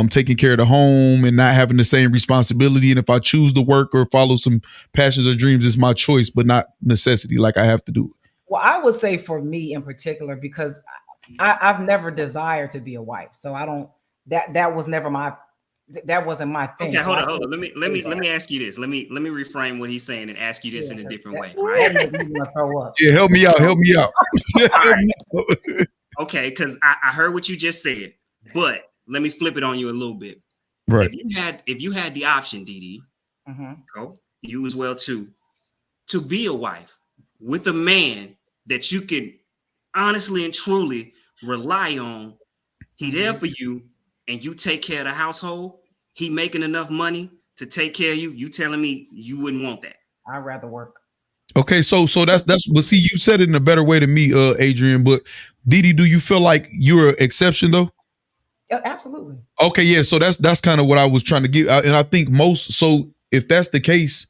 taking care of the home and not having the same responsibility. And if I choose to work or follow some passions or dreams, it's my choice, but not necessity. Like I have to do it. Well, I would say for me in particular, because I've never desired to be a wife, so I don't. That was never my. That wasn't my thing. Okay, so hold I on. can't Let me ask you this. Let me reframe what he's saying and ask you this in a different way, That right? makes me want to throw up. Yeah, help me out. Help me out. All right. Okay, because I heard what you just said, but let me flip it on you a little bit. Right. If you had the option, Dee, go, you as well too, to be a wife with a man that you could honestly and truly rely on, he there for you, and you take care of the household, he making enough money to take care of you, you telling me you wouldn't want that? I'd rather work. Okay, so that's but see, you said it in a better way to me, Adrian. But Dee, do you feel like you're an exception though? Yeah, absolutely. Okay, yeah. So that's kind of what I was trying to get, and I think most. So if that's the case,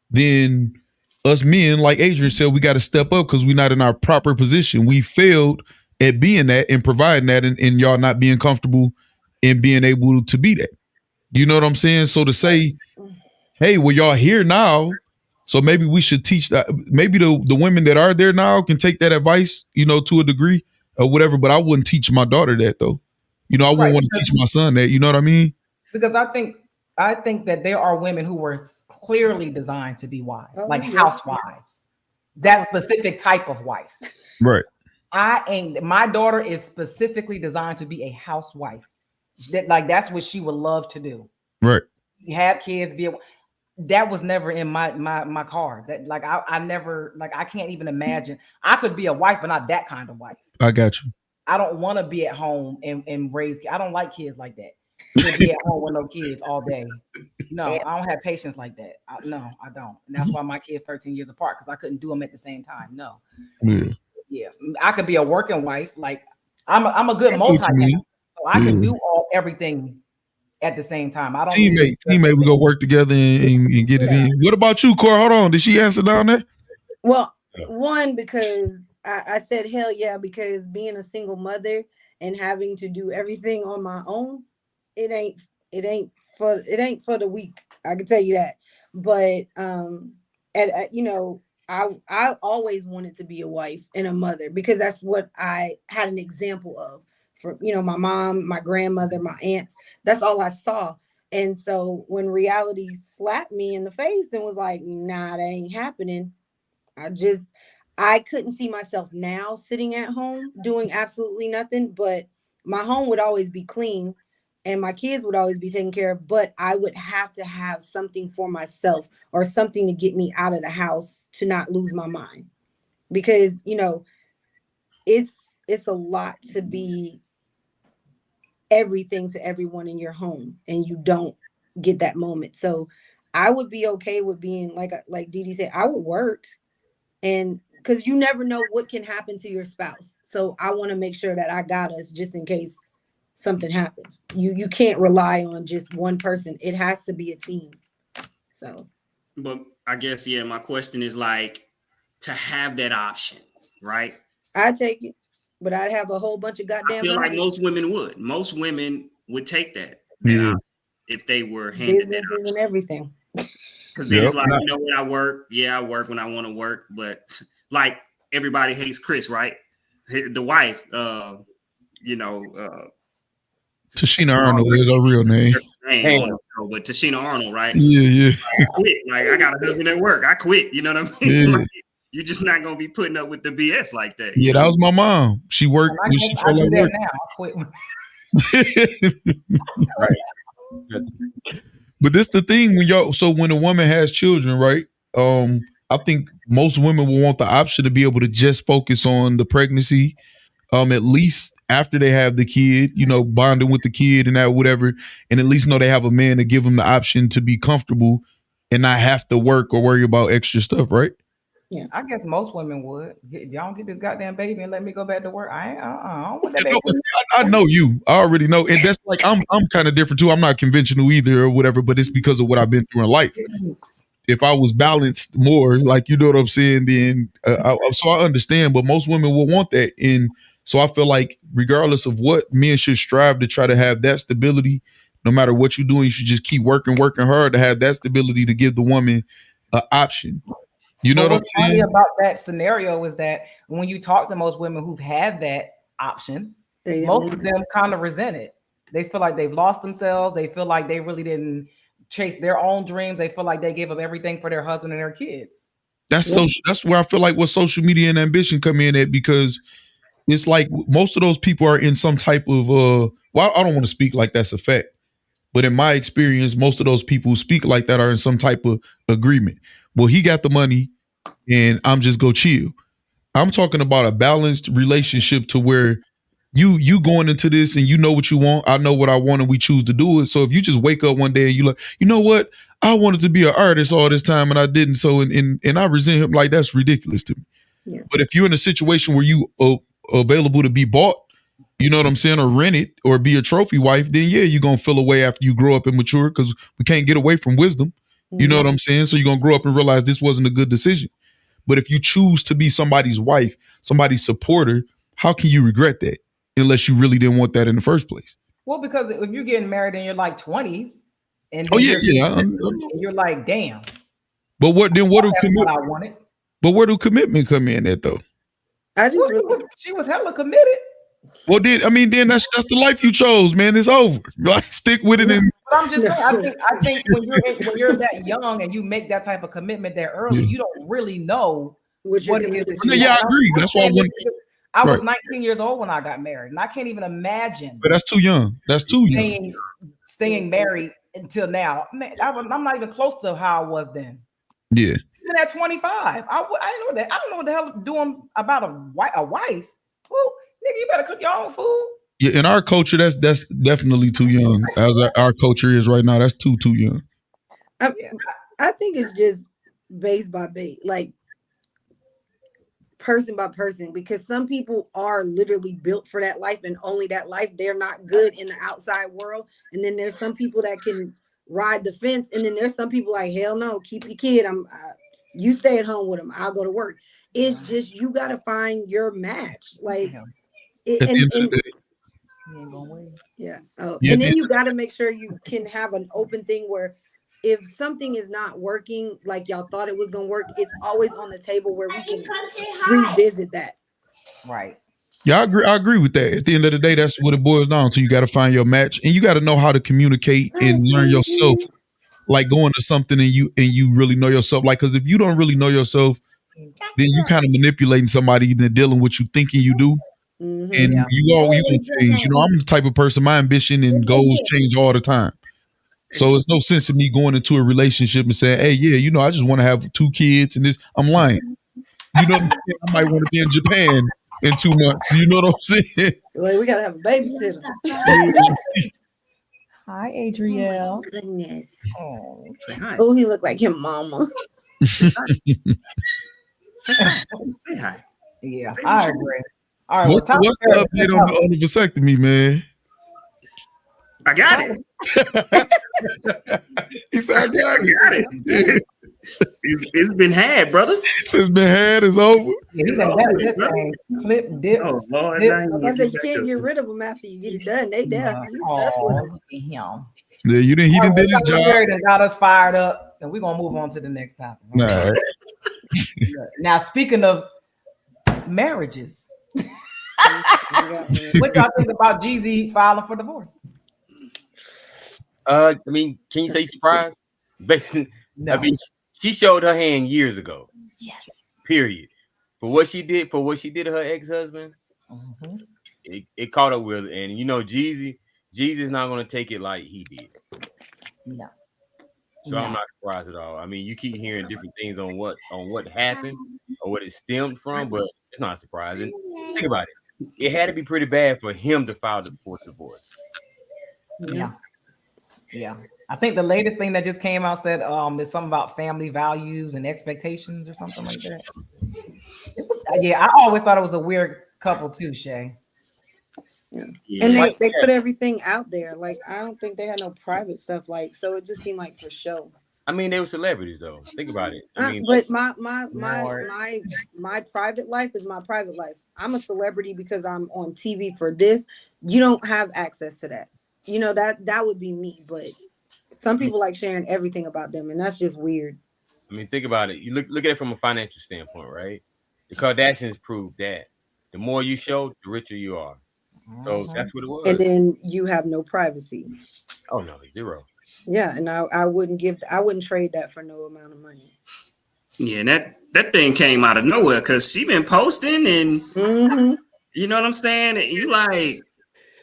then us men, like Adrian said, we got to step up because we're not in our proper position. We failed at being that and providing that, and y'all not being comfortable in being able to be that. You know what I'm saying? So to say, hey, well, y'all here now. So maybe we should teach that. Maybe the women that are there now can take that advice, to a degree or whatever. But I wouldn't teach my daughter that though. I wouldn't want to teach my son that. You know what I mean? Because I think that there are women who were clearly designed to be wives, like housewives. That specific type of wife. Right. My daughter is specifically designed to be a housewife. That's what she would love to do. Right. Have kids, that was never in my card. That I never I can't even imagine. I could be a wife, but not that kind of wife. I got you. I don't want to be at home and raise. I don't like kids like that. To be at home with no kids all day. No, I don't have patience like that. No, I don't. And that's why my kids 13 years apart, because I couldn't do them at the same time. No. Yeah. I could be a working wife. Like I'm a good multitasker, so I can do everything at the same time. I don't teammate. We go work together and get it in. What about you, Cora? Hold on. Did she answer down there? Well, one, because I said hell yeah, because being a single mother and having to do everything on my own, it ain't for the weak. I can tell you that. But I always wanted to be a wife and a mother because that's what I had an example of from my mom, my grandmother, my aunts. That's all I saw. And so when reality slapped me in the face and was like, nah, that ain't happening, I couldn't see myself now sitting at home doing absolutely nothing, but my home would always be clean and my kids would always be taken care of, but I would have to have something for myself or something to get me out of the house to not lose my mind. Because, it's a lot to be everything to everyone in your home and you don't get that moment. So I would be okay with being like Dee said, I would work, and because you never know what can happen to your spouse. So I want to make sure that I got us just in case something happens. You can't rely on just one person. It has to be a team. So, but I guess my question is to have that option, right? I'd take it, but I'd have a whole bunch of goddamn. I feel like most women would. Most women would take that. If they were businesses and everything. Because there's what I work. Yeah, I work when I want to work, but everybody hates Chris, right? The wife, Tashina Arnold is her real name. But Tashina Arnold, right? Yeah. I quit. I got a husband at work. I quit. You know what I mean? Yeah. You're just not gonna be putting up with the BS like that. Yeah, that was my mom. She worked when she felt like work. Now. I quit. Right. But this the thing when a woman has children, right? I think most women will want the option to be able to just focus on the pregnancy, at least after they have the kid, bonding with the kid and that whatever, and at least know they have a man to give them the option to be comfortable and not have to work or worry about extra stuff, right? Yeah, I guess most women would. Y'all get this goddamn baby and let me go back to work. I don't want that baby. I know you. I already know, and that's I'm kind of different too. I'm not conventional either or whatever, but it's because of what I've been through in life. If I was balanced more, you know what I'm saying, then so I understand. But most women will want that, and so I feel like regardless of what, men should strive to try to have that stability. No matter what you're doing, you should just keep working hard to have that stability to give the woman an option. You know what I'm what's funny saying? about that scenario is that when you talk to most women who've had that option, most of them kind of resent it. They feel like they've lost themselves. They feel like they really didn't chase their own dreams. They feel like they gave up everything for their husband and their kids. That's social. That's where I feel like what social media and ambition come in at, because it's like most of those people are in some type of well, I don't want to speak like that's a fact, but in my experience, most of those people who speak like that are in some type of agreement. Well, he got the money and I'm just go chill. I'm talking about a balanced relationship to where you going into this and you know what you want, I know what I want, and we choose to do it. So if you just wake up one day and you like, you know what, I wanted to be an artist all this time and I didn't, so and I resent him, like that's ridiculous to me. Yeah. But if you're in a situation where you available to be bought, you know what I'm saying, or rented, or be a trophy wife, then yeah, you're gonna feel away after you grow up and mature, because we can't get away from wisdom. You know what I'm saying? So you're gonna grow up and realize this wasn't a good decision. But if you choose to be somebody's wife, somebody's supporter, how can you regret that? Unless you really didn't want that in the first place. Well, because if you're getting married in your like 20s, and you're like, damn. But what do what I wanted. But where do commitment come in at though? She was hella committed. Well, then that's the life you chose, man. It's over. Like, stick with it. And but I'm just saying, I think when you're that young and you make that type of commitment that early, you don't really know what it is that you I agree. That's why I was 19 years old when I got married, and I can't even imagine. But that's too young. That's too young. Staying married until now. Man, I'm not even close to how I was then. Yeah. Even at 25, I know that. I don't know what the hell I'm doing about a wife. Well, nigga, you better cook your own food. Yeah, in our culture, that's definitely too young. As our culture is right now, that's too young. I think it's just base by base, like person by person, because some people are literally built for that life and only that life. They're not good in the outside world. And then there's some people that can ride the fence. And then there's some people like, hell no, keep your kid. You stay at home with him. I'll go to work. It's just, you got to find your match. Like, and then you got to make sure you can have an open thing where if something is not working like y'all thought it was gonna work, it's always on the table where we can revisit that. Right. Yeah, I agree with that. At the end of the day, that's what it boils down to. You got to find your match, and you got to know how to communicate and learn yourself. Like going to something and you really know yourself. Like, because if you don't really know yourself, then you kind of manipulating somebody into dealing with you thinking you do. And you gonna change. You know, I'm the type of person, my ambition and goals change all the time. So it's no sense in me going into a relationship and saying, hey, yeah, you know, I just want to have 2 kids and this. I'm lying. You know what I'm saying? I might want to be in Japan in 2 months. You know what I'm saying? Well, we got to have a babysitter. Hi, Adrian. Oh, my goodness. Oh, say hi. Oh, he looked like him, mama. Say hi. Say hi. Yeah, I agree. All right, what's the update on the vasectomy, man? I got it. He said, I got it. It's been had, brother. It's been had. It's over. Yeah, he's like, clip, dip. Oh, Lord. I said, you can't get rid of them after you get it done. They done. Yeah, he didn't did his job. And got us fired up, and we're going to move on to the next topic. Right? Now, speaking of marriages, what y'all think about Jeezy filing for divorce? I mean, can you say surprised? Basically, no. I mean, she showed her hand years ago. Yes. Period. For what she did to her ex-husband, it caught up with her. And you know, Jeezy's not going to take it like he did. No. So I'm not surprised at all. I mean, you keep hearing different things on what happened or what it stemmed from, but it's not surprising. Think about it. It had to be pretty bad for him to file for divorce. Yeah. Yeah. I think the latest thing that just came out said is something about family values and expectations or something like that. Yeah, I always thought it was a weird couple too, Shay. Yeah. And they put everything out there. Like, I don't think they had no private stuff. Like, so it just seemed like for show. I mean, they were celebrities though. Think about it. I mean, but my private life is my private life. I'm a celebrity because I'm on TV for this. You don't have access to that. You know, that would be me. But some people like sharing everything about them, and that's just weird. I mean, think about it. You look at it from a financial standpoint, right? The Kardashians proved that the more you show, the richer you are. So that's what it was. And then you have no privacy. Oh no, zero. Yeah, and I wouldn't trade that for no amount of money. Yeah, and that thing came out of nowhere because she been posting and you know what I'm saying? And you like,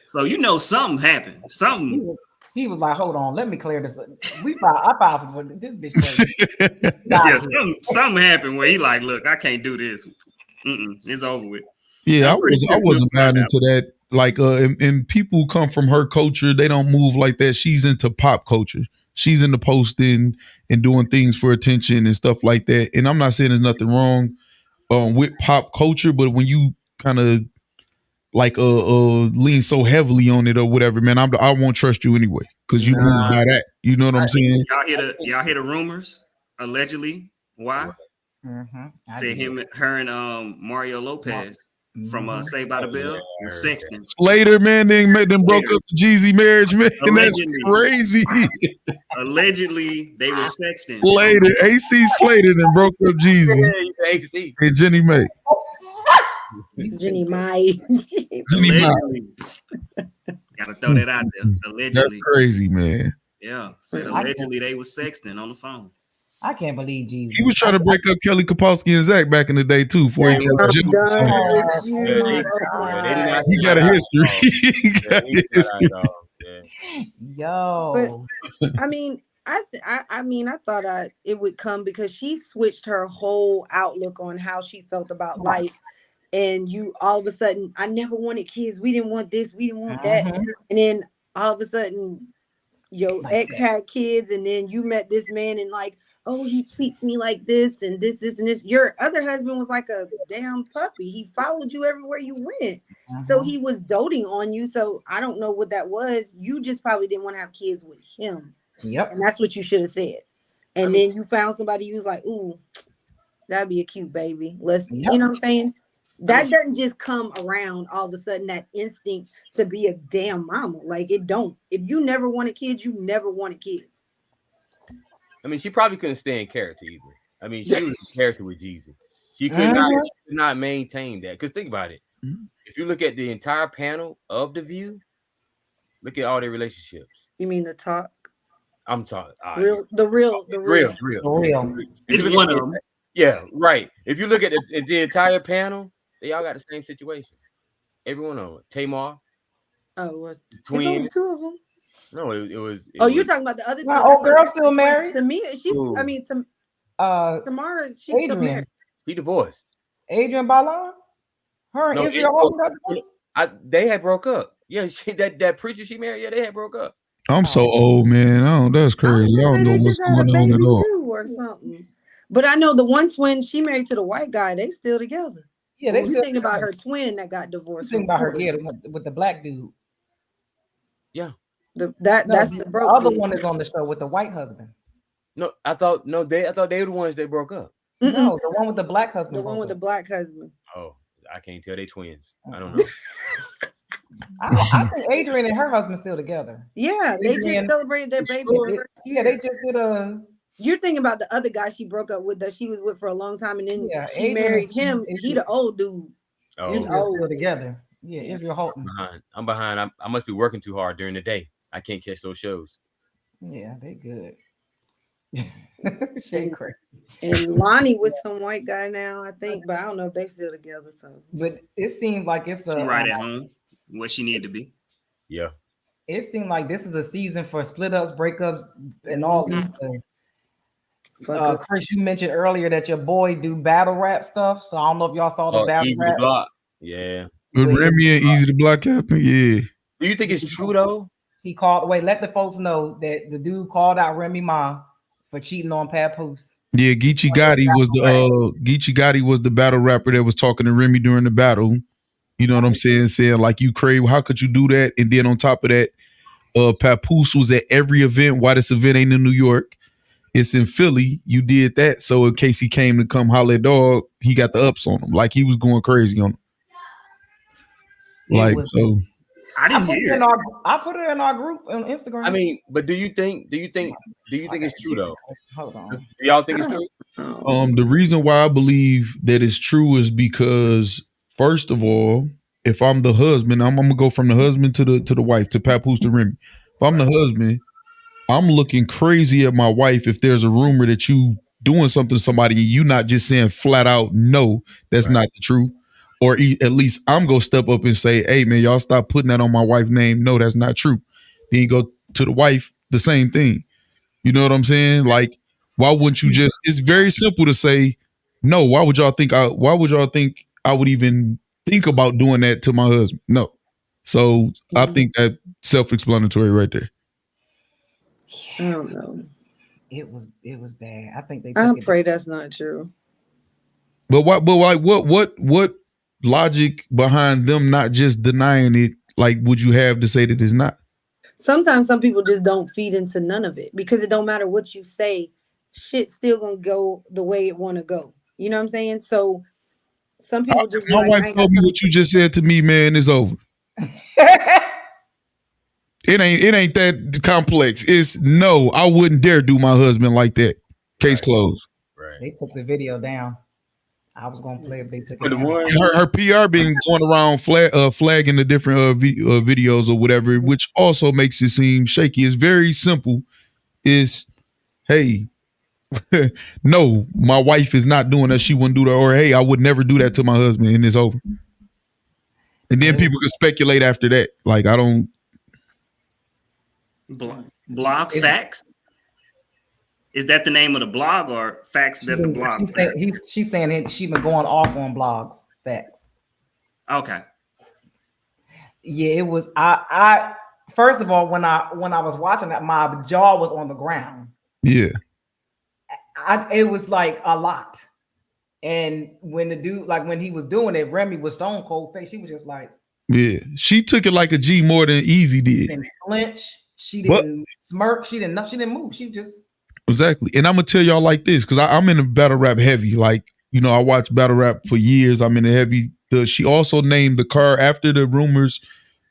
so you know something happened. Something. He was like, hold on, let me clear this. I filed for this bitch crazy. Yeah, something happened where he like, look, I can't do this. It's over with. Yeah, I wasn't buying into that. Like, and people who come from her culture, they don't move like that. She's into pop culture. She's into posting and doing things for attention and stuff like that. And I'm not saying there's nothing wrong with pop culture, but when you kind of like lean so heavily on it or whatever, man, I won't trust you anyway because you move by that. You know what I'm saying? Y'all hear the rumors? Allegedly, why? Said her and Mario Lopez from Saved by the Bell and Sexton. Slater, man, then broke up the Jeezy marriage, man. Allegedly. That's crazy. Allegedly, they were sexting. Slater, AC Slater, then broke up Jeezy. AC. And Jenny May. Jenny May. Allegedly. Gotta throw that out there. Allegedly. That's crazy, man. Yeah. Said allegedly they were sexting on the phone. I can't believe Jeezy. He was trying to break up Kelly Kapowski and Zach back in the day too. Before he got he got a history. He got a history. Yo, but I mean, I thought it would come because she switched her whole outlook on how she felt about life. And you all of a sudden, I never wanted kids. We didn't want this. We didn't want that. And then all of a sudden, your ex had kids, and then you met this man, and like, oh, he treats me like this and this and this. Your other husband was like a damn puppy. He followed you everywhere you went. So he was doting on you. So I don't know what that was. You just probably didn't want to have kids with him. Yep. And that's what you should have said. And then you found somebody who was like, ooh, that'd be a cute baby. Let's, you know what I'm saying? That doesn't just come around all of a sudden, that instinct to be a damn mama. Like, it don't. If you never wanted kids, you never wanted kids. I mean, she probably couldn't stay in character either. I mean, she was in character with Jeezy. She could not maintain that. Because think about it. If you look at the entire panel of The View, look at all their relationships. You mean the talk? I'm talking. The real. It's one of them. Yeah, right. If you look at the entire panel, they all got the same situation. Every one of them. Tamar. Oh, well, twins. Only two of them. No, it was. You're talking about the other two. My old girl still married. To me, Tamara, she's still married. She divorced. Adrian Balan? Her and Israel got divorced? They had broke up. Yeah, that preacher she married, they had broke up. I'm so old, man. That's crazy. I don't know what's going on at all. Or something. But I know the one twin she married to the white guy, they still together. Yeah, they still think about her twin that got divorced. Think about her kid with the black dude. Yeah. That's the broke. The other one is on the show with the white husband. No, I thought they were the ones that broke up. No, the one with the black husband. The one with the black husband. Oh, I can't tell. They twins. I don't know. I think Adrian and her husband still together. Yeah, they just celebrated their baby. Yeah, they just did a. You're thinking about the other guy she broke up with that she was with for a long time, and then she married him. He the old dude. Oh, he's old. Still together. Yeah, Israel Houghton. I'm behind. I must be working too hard during the day. I can't catch those shows. Yeah, they good. She crazy. And Lonnie with some white guy now, I think, but I don't know if they still together. So, but it seems like it's right at home where she need to be. Yeah, it seemed like this is a season for split ups, breakups, and all these things. Chris, you mentioned earlier that your boy do battle rap stuff, so I don't know if y'all saw the battle rap. Block. Yeah, with Remy and Easy the Block Captain. Yeah. Do you think it's true though? He called. Wait, let the folks know that the dude called out Remy Ma for cheating on Papoose. Yeah, Geechee Gotti was the battle rapper that was talking to Remy during the battle. You know what I'm saying? Saying like, you crazy, how could you do that? And then on top of that, Papoose was at every event. Why this event ain't in New York? It's in Philly. You did that. So in case he came to come holler at dog, he got the ups on him. Like he was going crazy on him. I didn't hear it. I put it in our group on Instagram. I mean, but do you think it's true though? Hold on. Do y'all think it's true? The reason why I believe that it's true is because, first of all, if I'm the husband, I'm gonna go from the husband to the wife, to Papoose to Remy. If I'm the husband, I'm looking crazy at my wife if there's a rumor that you doing something to somebody and you not just saying flat out no, that's not the truth. Or at least I'm gonna step up and say, hey man, y'all stop putting that on my wife's name. No, that's not true. Then you go to the wife, the same thing. You know what I'm saying? Like, why wouldn't you just? It's very simple to say no. Why would y'all think I would even think about doing that to my husband? No. So I think that self-explanatory right there. I don't know. It was bad. I think they. I pray that's not true. But what logic behind them not just denying it? Like, would you have to say that it's not? Sometimes some people just don't feed into none of it because it don't matter what you say, shit's still gonna go the way it want to go. You know what I'm saying? So some people just my wife told me what you just said to me, man. It's over. It ain't that complex. It's no, I wouldn't dare do my husband like that. Case closed. Right. They took the video down. I was gonna play if they took it The down. one, Her PR been going around flagging the different videos or whatever, which also makes it seem shaky. It's very simple. It's, hey, no, my wife is not doing that. She wouldn't do that. Or, hey, I would never do that to my husband, and it's over. And then people can speculate after that. Like, I don't. Blog Facts? Is that the name of the blog or Facts that the blog? She's saying she's been going off on blogs. Facts. Okay. Yeah, it was. I first of all, when I was watching that, my jaw was on the ground. Yeah. It was like a lot. And when the dude, like when he was doing it, Remy was stone cold face. She was just like, yeah, she took it like a G more than Easy did. She didn't flinch. She didn't smirk. She didn't move. She just. Exactly. And I'm gonna tell y'all like this, because I'm in the battle rap heavy. Like, you know, I watched battle rap for years. I'm in the heavy. She also named the card after the rumors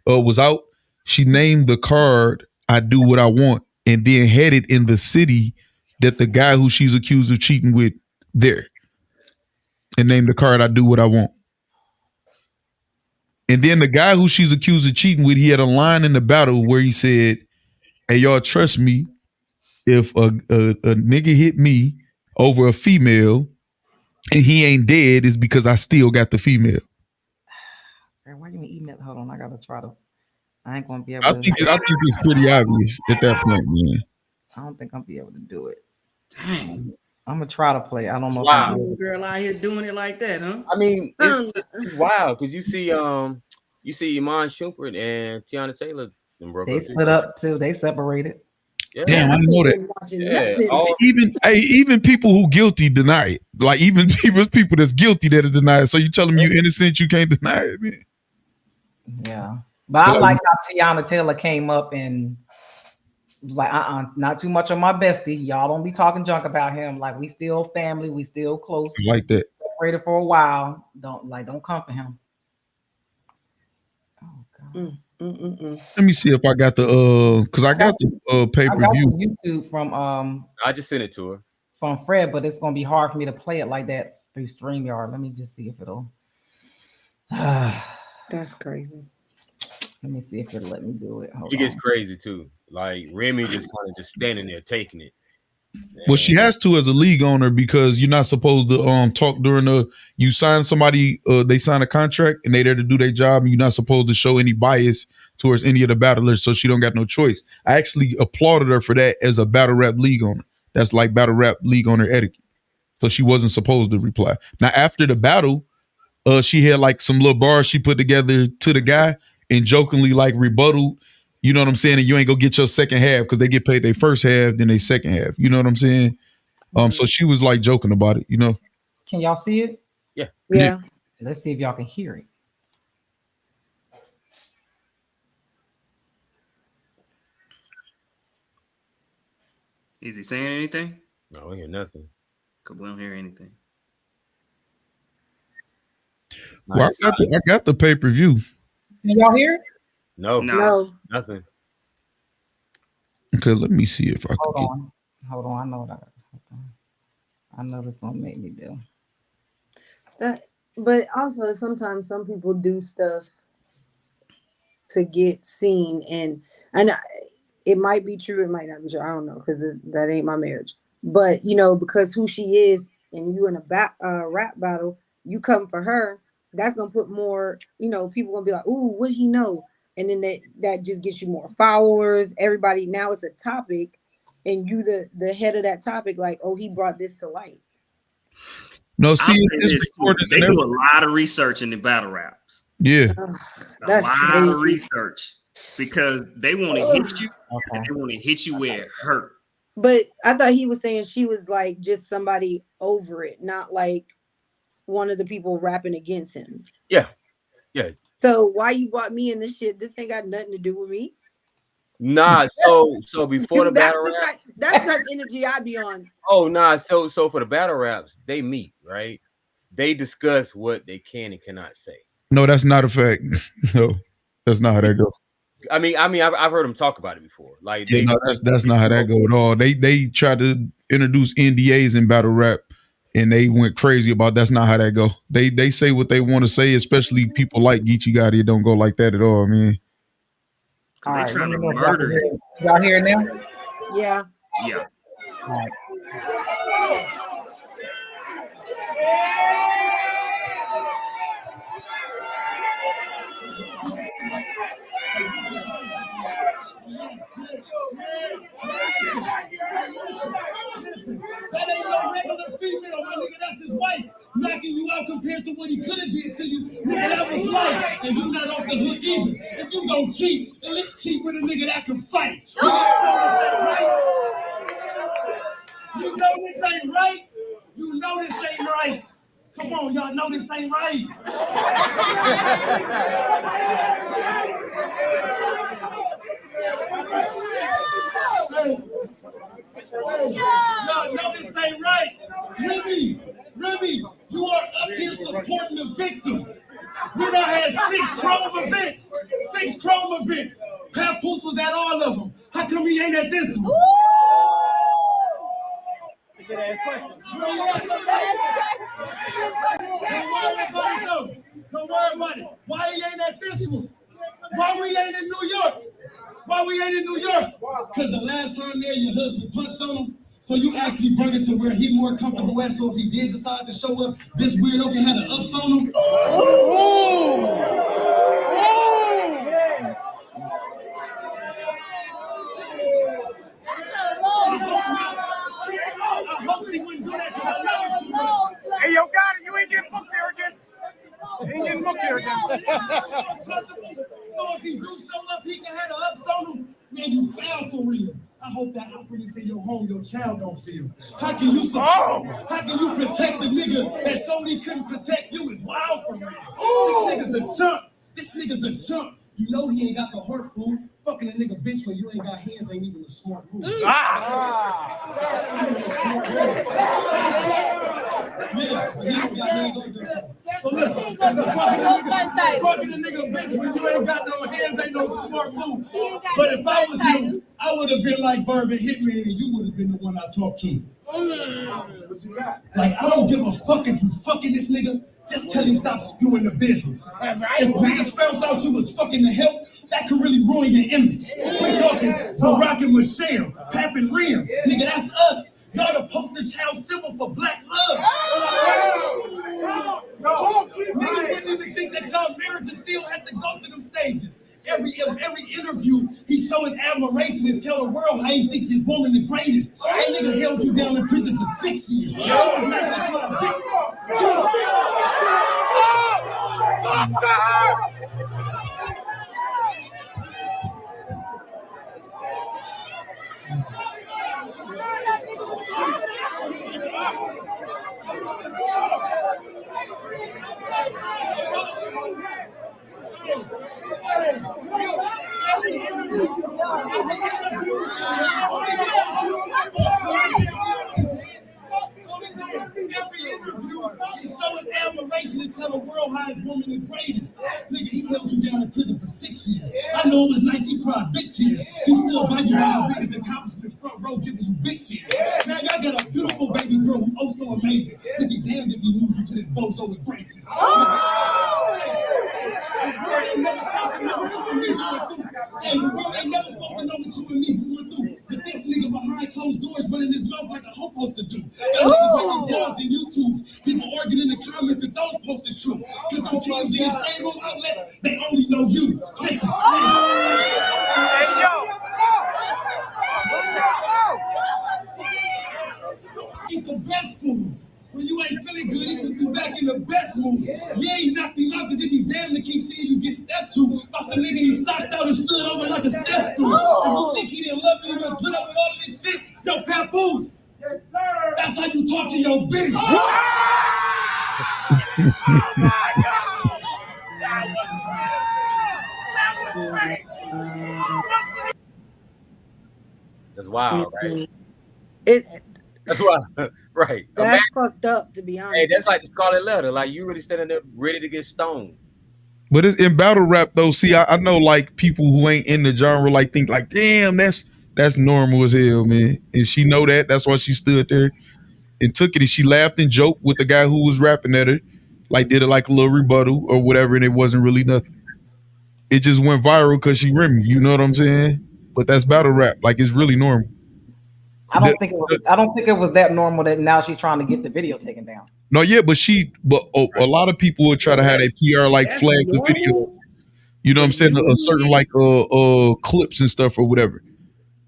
was out. She named the card "I Do What I Want" and then had it in the city that the guy who she's accused of cheating with there, and named the card "I Do What I Want." And then the guy who she's accused of cheating with, he had a line in the battle where he said, "Hey, y'all trust me. If a nigga hit me over a female and he ain't dead, is because I still got the female." Why you email? Hold on, I gotta try to. I ain't gonna be able. I think it's pretty obvious at that point, man. I don't think I'll be able to do it. Dang. I'm gonna try to play. I don't know. Wow, girl out here doing it like that, huh? I mean, it's wild because you see Iman Shumpert and Tiana Taylor. They split up too. They separated. Yeah. Damn, I didn't know that. Yeah, even people who guilty deny it. Like, even people that's guilty that deny it. So you telling me you innocent, you can't deny it, man. Yeah, but I like how Tiana Taylor came up and was like, not too much of my bestie. Y'all don't be talking junk about him. Like, we still family. We still close. I like that. Separated for a while. Don't come for him. Oh God. Let me see if I got the because I got the pay-per-view. YouTube from I just sent it to her from Fred, but it's gonna be hard for me to play it like that through StreamYard. Let me just see if it'll. That's crazy. Let me see if it'll let me do it. It gets crazy too. Like Remy just kind of just standing there taking it. Well, she has to as a league owner, because you're not supposed to talk during you sign somebody, they sign a contract and they there to do their job, and you're not supposed to show any bias towards any of the battlers, so she don't got no choice. I actually applauded her for that as a battle rap league owner. That's like battle rap league owner etiquette. So she wasn't supposed to reply. Now after the battle, she had like some little bars she put together to the guy and jokingly like rebutted. You know what I'm saying? And you ain't gonna get your second half because they get paid their first half, then they second half. You know what I'm saying? So she was like joking about it, you know. Can y'all see it? Yeah. Let's see if y'all can hear it. Is he saying anything? No, we hear nothing. Cause we don't hear anything. Well, I got the pay-per-view. Can y'all hear it? No, No. nothing. Okay, let me see if I Hold can. on. Hold on. I know that. I know this gonna make me do. That, but also sometimes some people do stuff to get seen, and it might be true, it might not be true. I don't know because that ain't my marriage. But because who she is, and you in a rap battle, you come for her. That's gonna put more. People gonna be like, "Ooh, what he know?" And then that just gets you more followers. Everybody now it's a topic, and you the head of that topic. Like, oh, he brought this to light. No, see, I'll say it's this, too. recordings They and do everything. a lot of research in the battle raps. Yeah. A lot of research because they want to hit you. Okay. And they want to hit you where it hurt. But I thought he was saying she was like just somebody over it, not like one of the people rapping against him. Yeah. So why you brought me in this shit? This ain't got nothing to do with me. Nah, so before the battle rap, that's the type of energy I be on. oh nah, so for the battle raps, they meet, right? They discuss what they can and cannot say. No, that's not a fact. No, that's not how that goes. I mean, I've heard them talk about it before. Like, Yeah, no, that's not how that go at all. They tried to introduce NDAs in battle rap, and they went crazy about. That's not how that go. They say what they want to say, especially people like Geechee Gotti. It don't go like that at all. I mean, All right, trying let to me know if murder y'all can y'all hear it now? Yeah. Yeah. All right. That ain't no regular female, my nigga. That's his wife knocking you out compared to what he could have did to you. Nigga, that was life. And you not off the hook either. If you gon' cheat, at least cheat with a nigga that can fight. You know this ain't right. You know this ain't right. Come on, y'all know this ain't right. Hey, y'all know this ain't right. Remy, you are up here supporting the victim. We done had 6 Chrome events. 6 Chrome events. Papoose was at all of them. How come he ain't at this one? It's a good ass question. Don't worry about it. Why he ain't at this one? Why we ain't in New York? Why we ain't in New York? Because the last time there, your husband punched on him. So you actually brought it to where he more comfortable at. So if he did decide to show up, this weirdo can have an ups on him. I hope she wouldn't do that because I love her too much. Hey, yo, got it. You ain't getting booked there again. Ain't getting booked there again. So if he do show up, he can have the ups on him. Man, you foul for real. I hope that awkwardness in your home, your child don't feel. How can you support? How can you protect the nigga that Sony couldn't protect you? Is wild for real. This nigga's a chump. This nigga's a chump. You know he ain't got the heart food. Fucking a nigga bitch when you ain't got hands ain't even a smart move. Yeah, but he don't got hands on good. So look, fucking a nigga bitch when you ain't got no hands ain't no smart move. But if I was you, I would have been like Bourbon Hitman and you would have been the one I talked to. Like, I don't give a fuck if you fucking this nigga. Just tell him stop screwing the business. If niggas found out you was fucking the help, that could really ruin your image. We talking Barack and Michelle, Pap and Rim. Nigga, that's us. Y'all the poster child symbol for black love. Niggas didn't even think that y'all marriages still had to go through them stages. Every interview, he show his admiration and tell the world how he think this woman the greatest. That nigga held you down in prison for 6 years. That was messing with a Every interview, he show his admiration and tell the world how his woman the greatest. Nigga, he held you down in prison for 6 years. I I know it was nice, he cried big tears. He still bragging about your biggest accomplishment, front row giving you big cheers. Now y'all got a beautiful baby girl who oh so amazing. He'd be damned if he lose you to this bozo with braces. The world ain't never supposed to know what you and me going through. Hey, the world ain't never supposed to know what you and me going through. But this nigga behind closed doors running his mouth like a hoe supposed to do. Y'all niggas making blogs and YouTubes. People arguing in the comments if those posts is true. Cause them teams in the same room outlets, they only know you. Listen, eat the best foods. When you ain't feeling good, he put you back in the best mood. Yeah, he knocked him out because he be damn to keep seeing you get stepped to. By some nigga he socked out and stood over like a step stool. If you think he didn't love you, you gonna put up with all of this shit? Yo, papoose. Yes, sir. That's how you talk to your bitch. That's wild, right? That's wild, right? That's fucked up, to be honest. Hey, that's like the Scarlet Letter. Like you really standing there ready to get stoned. But it's in battle rap though. See, I know like people who ain't in the genre like think like, damn, that's normal as hell, man. And she know that. That's why she stood there and took it. And she laughed and joked with the guy who was rapping at her, like did it like a little rebuttal or whatever, and it wasn't really nothing. It just went viral because she rimmed. You know what I'm saying? But that's battle rap. Like it's really normal. I don't think it was that normal that now she's trying to get the video taken down. No, yeah, but a lot of people would try to have a PR like flag the video. You know what I'm saying? A certain like clips and stuff or whatever.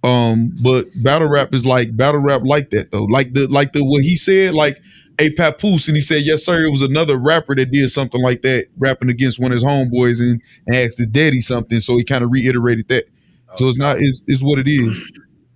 But battle rap is like battle rap like that though. Like the what he said, like a papoose, and he said, yes, sir, it was another rapper that did something like that, rapping against one of his homeboys and asked his daddy something. So he kind of reiterated that. So it's not it's what it is.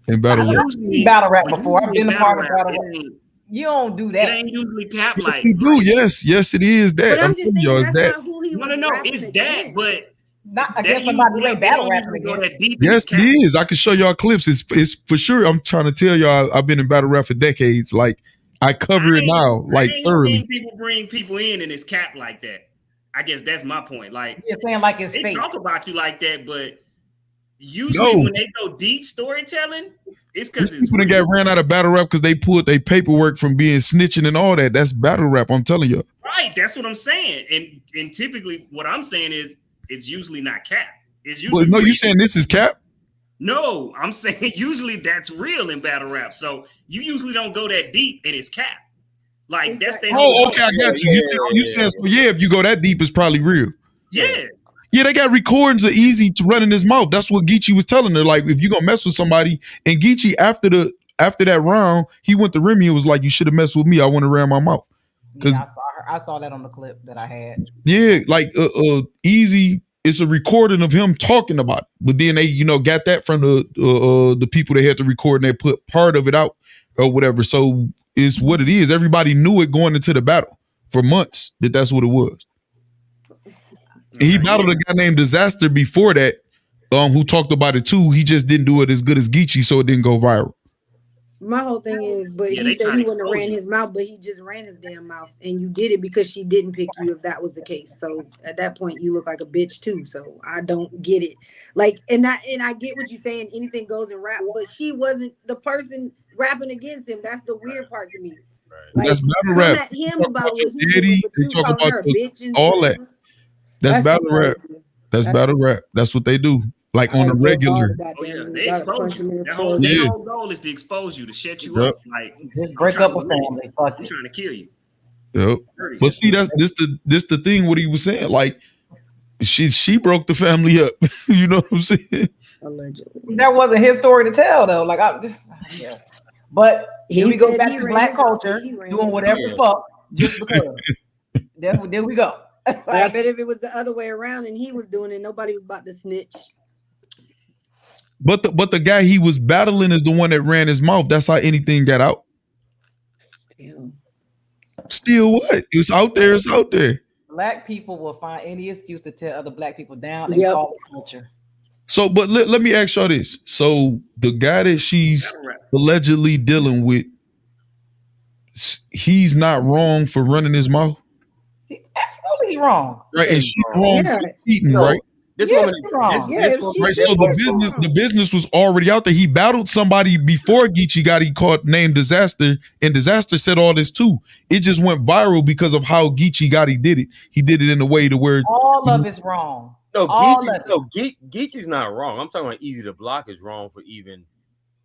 In battle rap. I've seen battle rap before. I've been a part of battle rap. You don't do that. It ain't usually cap like. You do, yes, it is that. But I'm just saying that's not who he was. No, it's that, but not against somebody who ain't battle rapping against. Yes, it is. I can show y'all clips. It's for sure. I'm trying to tell y'all I've been in battle rap for decades. Like I cover it now, like thoroughly. People bring people in and it's cap like that. I guess that's my point. Like you're saying like it's they fake. Talk about you like that, but usually when they go deep storytelling, it's because people that got ran out of battle rap because they pulled their paperwork from being snitching and all that. That's battle rap. I'm telling you. Right. That's what I'm saying. And typically what I'm saying is it's usually not cap. It's usually no, you saying this is cap? No, I'm saying usually that's real in battle rap. So you usually don't go that deep and it's cap. Like that's the okay, I got you. You said so if you go that deep, it's probably real. Yeah. Yeah, they got recordings of Easy to run in his mouth. That's what Geechee was telling her. Like, if you're gonna mess with somebody, and Geechee after that round, he went to Remy and was like, "You should have messed with me. I want to ram my mouth." Yeah, I saw that on the clip that I had. Yeah, like Easy. It's a recording of him talking about it. But then they, got that from the people they had to record, and they put part of it out or whatever. So it's what it is. Everybody knew it going into the battle for months that's what it was. And he battled a guy named Disaster before that, who talked about it too. He just didn't do it as good as Geechee, so it didn't go viral. My whole thing is, but he said he wouldn't have ran his mouth, but he just ran his damn mouth, and you did it because she didn't pick you. If that was the case, so at that point you look like a bitch too. So I don't get it. Like, and I get what you're saying. Anything goes in rap, but she wasn't the person rapping against him. That's the weird part to me. Like, that's battle rap. At him about what he did, but you calling her a bitch and all that. That's battle rap. That's battle rap. That's what they do. Like on a regular. Oh yeah, they expose you. Their whole goal is to expose you, to shut you up. Like just break up a family. I'm trying to kill you. Yep. But see, that's this the thing. What he was saying, like she broke the family up. You know what I'm saying? Allegedly. That wasn't his story to tell though. Like yeah. But here we go back to black culture, doing whatever the fuck just because. There we go. I bet if it was the other way around and he was doing it, nobody was about to snitch. But the guy he was battling is the one that ran his mouth. That's how anything got out. Still what? It's out there. It's out there. Black people will find any excuse to tear other black people down and call it culture. So, but let me ask y'all this. So the guy that she's allegedly dealing with, he's not wrong for running his mouth. He's absolutely wrong. Right, and she's wrong for cheating, right? This Yes, woman, she's wrong. Yeah, woman- she- Right, This so was the business was already out there. He battled somebody before Geechee Gotti caught named Disaster, and Disaster said all this too. It just went viral because of how Geechee Gotti did it. He did it in a way to where All of it's wrong. No, All Geechee, of it. no, Geechee's not wrong. I'm talking about Easy to Block is wrong for even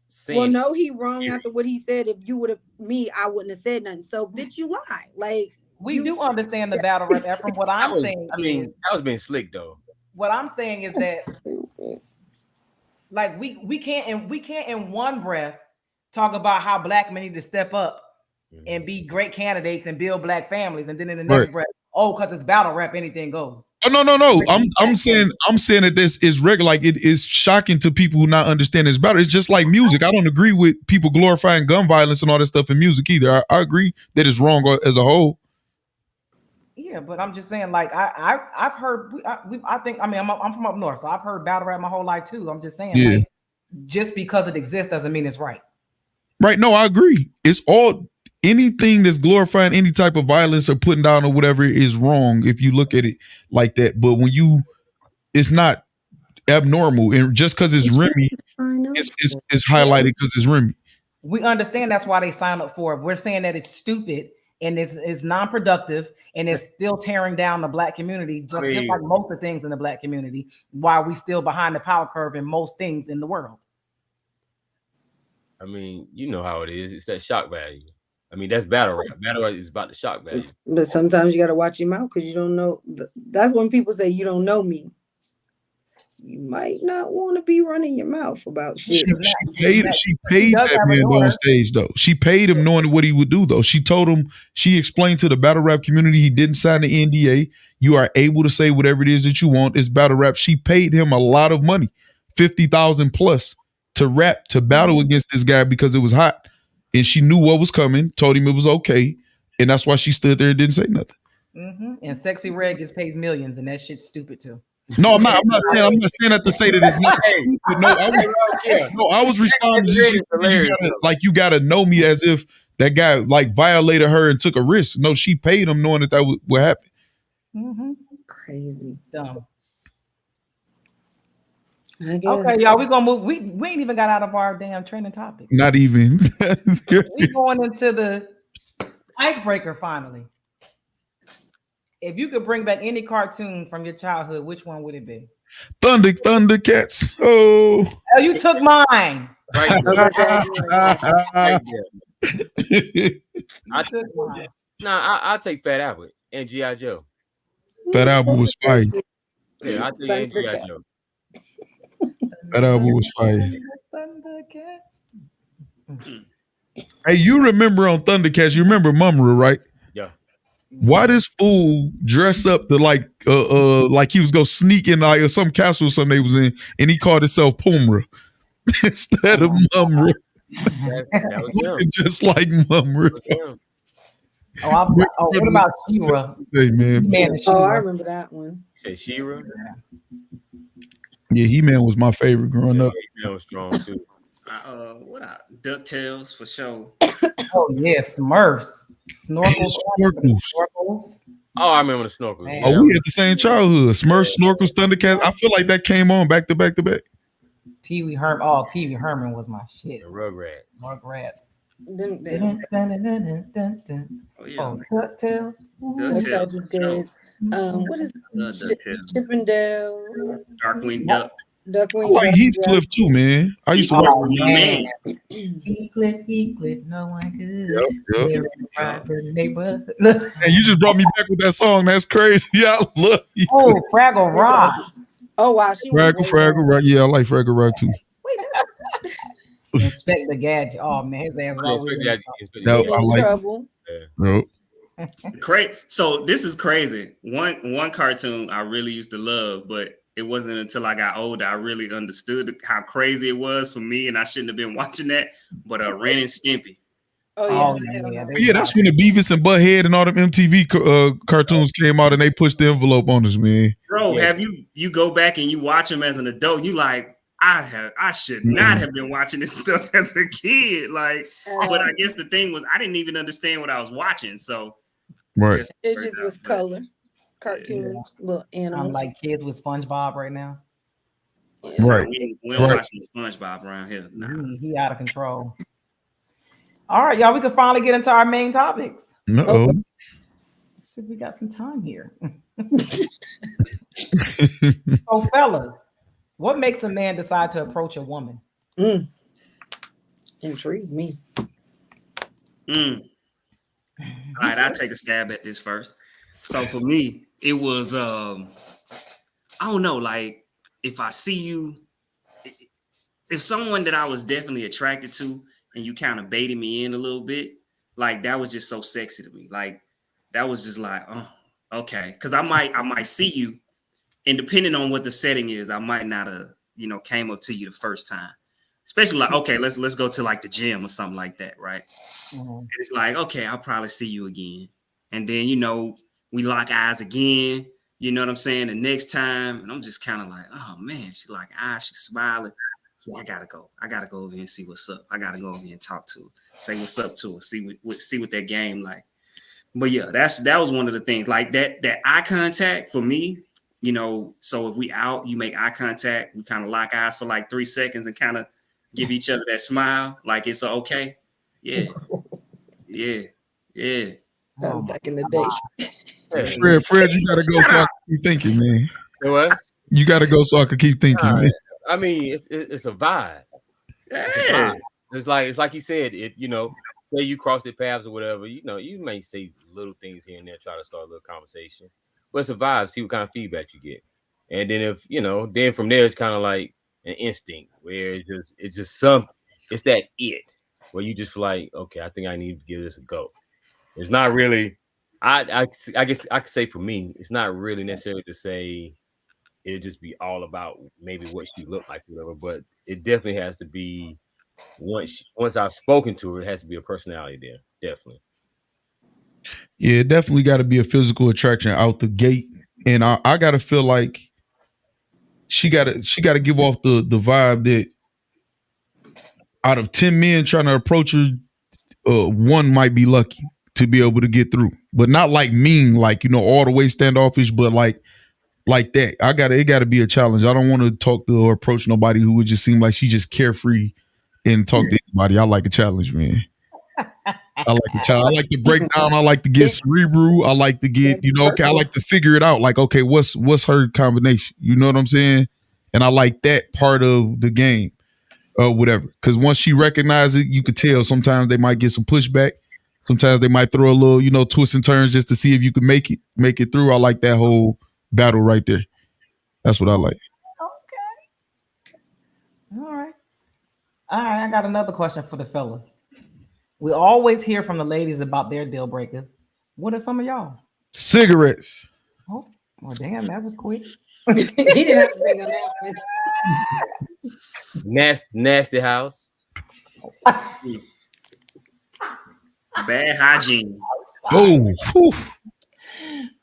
saying. Well, no, he wrong after what he said. If you would have I wouldn't have said nothing. So, bitch, you lie. Like We do understand the battle rap. From what I'm saying, is that was being slick though. what I'm saying is that like we can't in one breath talk about how black men need to step up and be great candidates and build black families, and then in the next breath, because it's battle rap, anything goes. Oh no. I'm saying that this is regular. Like it is shocking to people who not understand this battle. It's just like music. I don't agree with people glorifying gun violence and all that stuff in music either. I agree that it's wrong as a whole. Yeah, but I'm just saying, like I've heard. I think I'm from up north, so I've heard battle rap my whole life too. I'm just saying, like, just because it exists doesn't mean it's right. Right? No, I agree. It's all anything that's glorifying any type of violence or putting down or whatever is wrong if you look at it like that. But when it's not abnormal, and just because it's Remy, it's highlighted because it's Remy. We understand that's why they sign up for it. We're saying that it's stupid and it's non-productive and it's still tearing down the black community, just like most of the things in the black community, while we still behind the power curve in most things in the world. I mean, you know how it is. It's that shock value. I mean, that's battle rap. Battle rap is about the shock value. But sometimes you got to watch your mouth because you don't know. That's when people say you don't know me. You might not want to be running your mouth about shit. She paid that man on stage though. She paid him knowing what he would do though. She told him, she explained to the battle rap community he didn't sign the NDA. You are able to say whatever it is that you want. It's battle rap. She paid him a lot of money, 50,000 plus, to rap, to battle against this guy because it was hot. And she knew what was coming, told him it was okay. And that's why she stood there and didn't say nothing. And Sexy Red gets paid millions, and that shit's stupid too. No, I'm not saying that to say that it's not stupid. No, I was responding to you gotta know me as if that guy like violated her and took a risk. No, she paid him knowing that would happen. Crazy. Dumb. Okay, y'all, we gonna move. We ain't even got out of our damn training topic. Not even. We going into the icebreaker finally. If you could bring back any cartoon from your childhood, which one would it be? Thundercats. Oh, you took mine. Right. Right I took mine. I'll take Fat Albert and G.I. Joe. That album was fire. Yeah, I'll take G.I. Joe. That album was fire. Hey, you remember on Thundercats, you remember Mumra, right? Yeah. Why this fool dress up to like he was gonna sneak in like some castle or something they was in, and he called himself Pumra instead of Mumra. That was him. Just like Mumra. What about She-Ra? Hey man. Oh, I remember that one. You say She-Ra? Yeah, He-Man was my favorite growing up. He-Man was strong too. DuckTales for sure. Oh yeah, Smurfs. Snorkels. Oh, I remember the Snorkels. Man. Oh, we had the same childhood. Smurfs, Snorkels, Thundercats. I feel like that came on back to back to back. Pee Wee Herman was my shit. The Rugrats. Oh yeah. DuckTales. DuckTales is good. What is Chippendale? Darkwing Duck. Duckwing. I like Heathcliff too, man. I used to watch man. Heathcliff, no one could. Yep. And you just brought me back with that song. That's crazy. Yeah, I love you. Oh, Fraggle Rock. Oh wow, Fraggle Rock. Yeah, I like Fraggle Rock too. Inspector Gadget. Oh man, his ass was always no, I like trouble. No. Great. So this is crazy. One cartoon I really used to love, but it wasn't until I got older I really understood how crazy it was for me, and I shouldn't have been watching that. But Ren and Stimpy. Oh yeah, that's when the Beavis and Butthead and all them MTV cartoons came out, and they pushed the envelope on us, man. Bro, have you go back and you watch them as an adult? You like, I should not have been watching this stuff as a kid. Like, but I guess the thing was I didn't even understand what I was watching. So right, it just was color. cartoons, little I'm animals. like kids with SpongeBob right now. Yeah. Right. We don't watch the SpongeBob around here. Nah. He out of control. All right, y'all. We can finally get into our main topics. Uh-oh. Let's see if we got some time here. So, fellas, what makes a man decide to approach a woman? Intrigue me. All right, I'll take a stab at this first. So for me, it was I don't know, like if I see you, if someone that I was definitely attracted to and you kind of baited me in a little bit, like that was just so sexy to me. Like that was just like, oh, okay. Because I might see you, and depending on what the setting is, I might not have, came up to you the first time. Especially like, okay, let's go to like the gym or something like that, right? And it's like, okay, I'll probably see you again. And then, we lock eyes again. You know what I'm saying? The next time, and I'm just kind of like, oh man, she lock eyes, she's smiling. Yeah, I gotta go. I gotta go over here and see what's up. I gotta go over here and talk to her, say what's up to her, see what that game like. But yeah, that was one of the things, like that eye contact for me. So if we out, you make eye contact, we kind of lock eyes for like 3 seconds and kind of give each other that smile, like it's okay. Yeah. That was back in the day. Fred, you gotta go so I can keep thinking, man. What? You gotta go so I can keep thinking, man. I mean, it's a vibe. It's a vibe. It's like you said, say you cross their paths or whatever, you may say little things here and there, try to start a little conversation. But it's a vibe, see what kind of feedback you get. And then then from there it's kind of like an instinct where it's just something, it's that where you just feel like, okay, I think I need to give this a go. It's not really, I guess I could say for me, it's not really necessarily to say it'll just be all about maybe what she looked like, whatever, but it definitely has to be once I've spoken to her, it has to be a personality there, definitely. Yeah, it definitely got to be a physical attraction out the gate, and I gotta feel like she gotta give off the vibe that out of 10 men trying to approach her, one might be lucky to be able to get through, but not like mean, like all the way standoffish, but like that. It gotta be a challenge. I don't want to talk to or approach nobody who would just seem like she just carefree and talk to anybody. I like a challenge, man. I like a challenge. I like to break down. I like to get cerebral. I like to get, okay, I like to figure it out. Like, okay, what's her combination? You know what I'm saying? And I like that part of the game or whatever. Because once she recognizes it, you could tell sometimes they might get some pushback. Sometimes they might throw a little, twists and turns just to see if you can make it through. I like that whole battle right there. That's what I like. Okay. All right. I got another question for the fellas. We always hear from the ladies about their deal breakers. What are some of y'all? Cigarettes. Oh, well, damn, that was quick. He didn't have to think on that one. Nasty house. Bad hygiene. Oh, whew.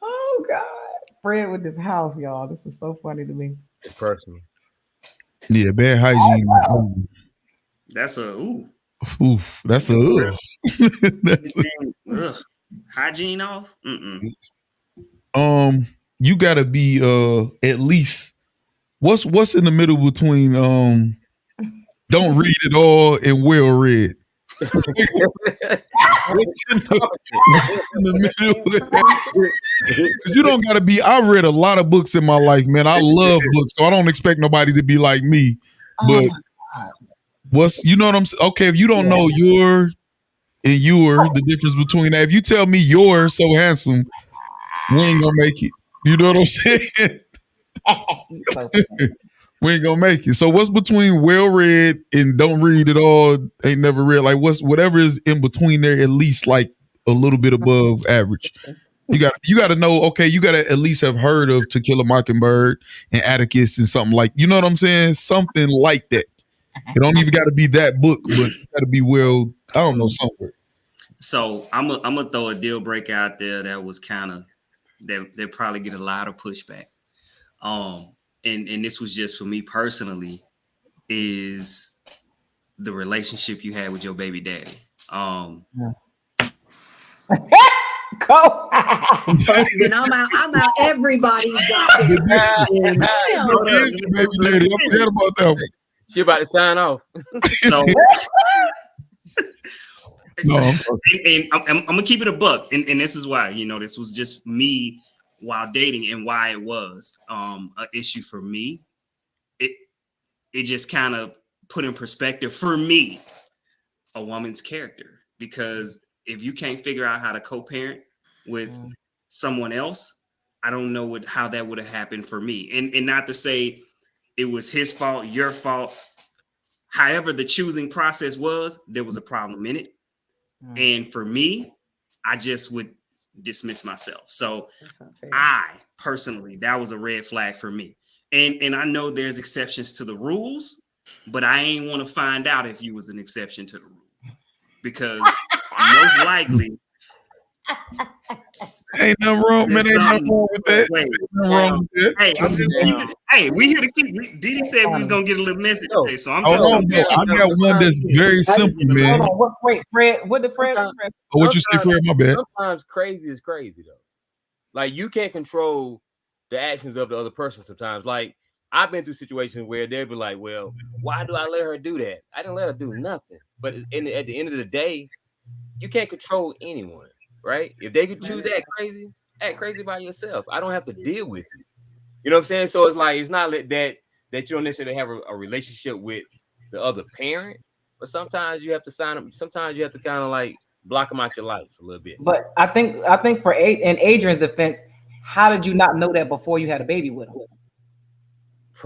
Oh God. Fred with this house, y'all. This is so funny to me. It's personal. Yeah, bad hygiene. That's a ooh. Oof, that's a hygiene off. You gotta be at least what's in the middle between don't read it all and well read. What's in the middle? Because you don't gotta be. I read a lot of books in my life, man. I love books, so I don't expect nobody to be like me. But you know what I'm saying? Okay, if you don't know your and the difference between that, if you tell me you're so handsome, we ain't gonna make it. You know what I'm saying? We ain't gonna make it. So what's between well read and don't read at all? Ain't never read. Like whatever is in between there, at least like a little bit above average. You got to know. Okay, you got to at least have heard of To Kill a Mockingbird and Atticus and something like. You know what I'm saying? Something like that. It don't even got to be that book, but it got to be well. I don't know, somewhere. So I'm gonna throw a deal breaker out there that was kind of they probably get a lot of pushback. And this was just for me personally, is the relationship you had with your baby daddy. go. Then I'm out everybody's goddamn. Damn. Baby daddy, I forgot about that one. She about to sign off. So, No, and I'm gonna keep it a buck, and this is why, you know, this was just me while dating, and why it was an issue for me. It just kind of put in perspective for me a woman's character, because if you can't figure out how to co-parent with someone else, I don't know how that would have happened for me. And not to say it was his fault, your fault. However, the choosing process was, there was a problem in it. And for me, I just would dismiss myself. So I personally, that was a red flag for me. And I know there's exceptions to the rules, but I ain't want to find out if you was an exception to the rule, because most likely ain't nothing wrong, man. Ain't nothing wrong with that. Wait, Ain't nothing wrong with that. hey, I'm just hey, we here to keep. Diddy said we was gonna get a little message today, so I'm just. Hold on, bro. I got one that's very simple, man. Hold on, wait, Fred. What did Fred? Oh, what you say, Fred? My bad. Sometimes crazy is crazy though. Like, you can't control the actions of the other person sometimes. Like, I've been through situations where they'll be like, well, why do I let her do that? I didn't let her do nothing. But at the end of the day, you can't control anyone, right? If they could choose to act crazy by yourself. I don't have to deal with you. You know what I'm saying? So it's like, it's not that you don't necessarily have a relationship with the other parent, but sometimes you have to sign them. Sometimes you have to kind of like block them out your life a little bit. But I think for in Adrian's defense, how did you not know that before you had a baby with him?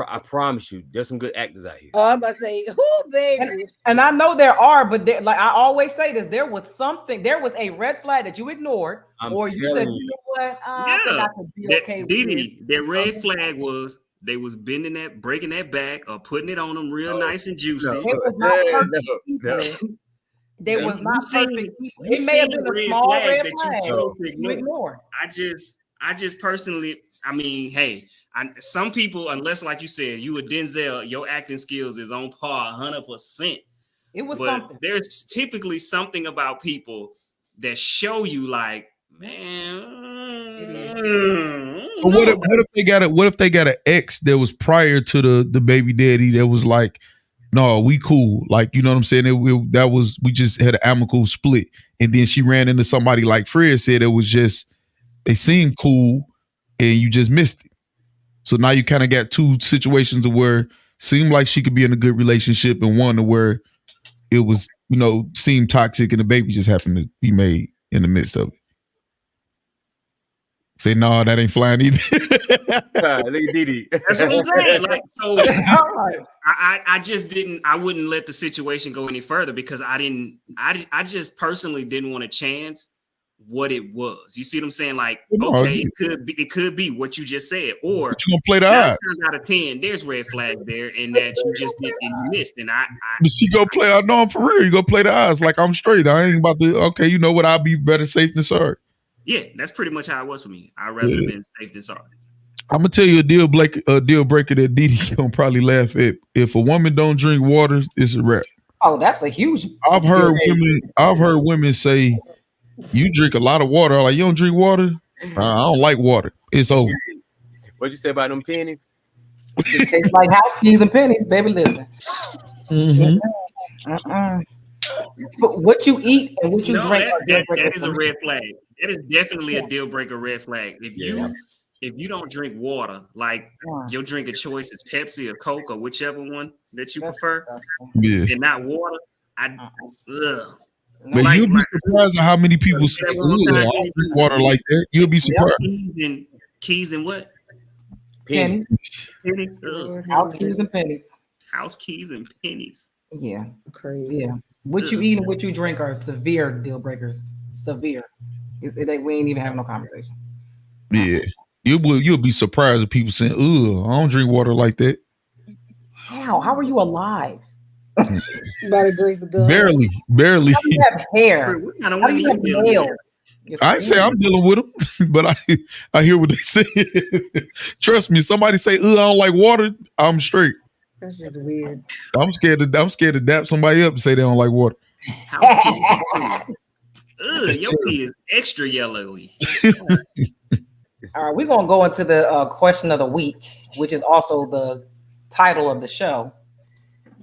I promise you, there's some good actors out here. Oh, I'm about to say, who, baby? And I know there are, but like I always say this, there was a red flag that you ignored, or you said, you know what? I think I could be okay with Didi, that red flag was they was breaking that back, or putting it on them real nice and juicy. It was not perfect people. They was not perfect people. It may have been a small red flag you ignored. I just personally, I mean, hey, some people, unless like you said, you a Denzel, your acting skills is on par 100%. It was but something. There's typically something about people that show you like, man. So what if they got an ex that was prior to the baby daddy that was like, no, we cool. Like, you know what I'm saying? We just had an amicable split. And then she ran into somebody like Fred said, it was just, they seemed cool and you just missed it. So now you kind of got two situations where seemed like she could be in a good relationship, and one to where it was, you know, seemed toxic and the baby just happened to be made in the midst of it. Say, no, that ain't flying either. Look at Didi. That's what I'm saying. Like, so I just didn't, I wouldn't let the situation go any further, because I just personally didn't want to chance what it was. You see what I'm saying? Like, okay, it could be what you just said, or you gonna play the odds. 9 out of 10, there's red flags there, and that you just did and you missed. And but she go play. I know I'm for real. You go play the odds. Like, I'm straight. I ain't about to. Okay, you know what? I'll be better safe than sorry. Yeah, that's pretty much how it was for me. I'd rather have been safe than sorry. I'm gonna tell you a deal breaker that Didi gonna probably laugh at. If a woman don't drink water, it's a wrap. Oh, that's a huge. I've heard women say, you drink a lot of water. I'm like, you don't drink water? I don't like water. It's over. What'd you say about them pennies? It tastes like house keys and pennies, baby. Listen. But what you eat and what you drink. That is a red flag. That is definitely a deal breaker red flag. If you don't drink water, like your drink of choice is Pepsi or Coke or whichever one that you prefer, and not water, But you'll be surprised at how many people say, I don't drink water like that. You'll be surprised. Keys and what? Pennies. House keys and pennies. House keys and pennies. Yeah. Crazy. Yeah. What you eat and what you drink are severe deal breakers. Severe. We ain't even having no conversation. Yeah. You'll be surprised at people saying, I don't drink water like that. How are you alive? By the grace of God. Barely. How do you have hair? How do you have nails? I ain't say I'm dealing with them, but I hear what they say. Trust me, somebody say, I don't like water, I'm straight. That's just weird. I'm scared to dap somebody up and say they don't like water. Ugh, your pee is extra yellowy. All right, we're gonna go into the question of the week, which is also the title of the show.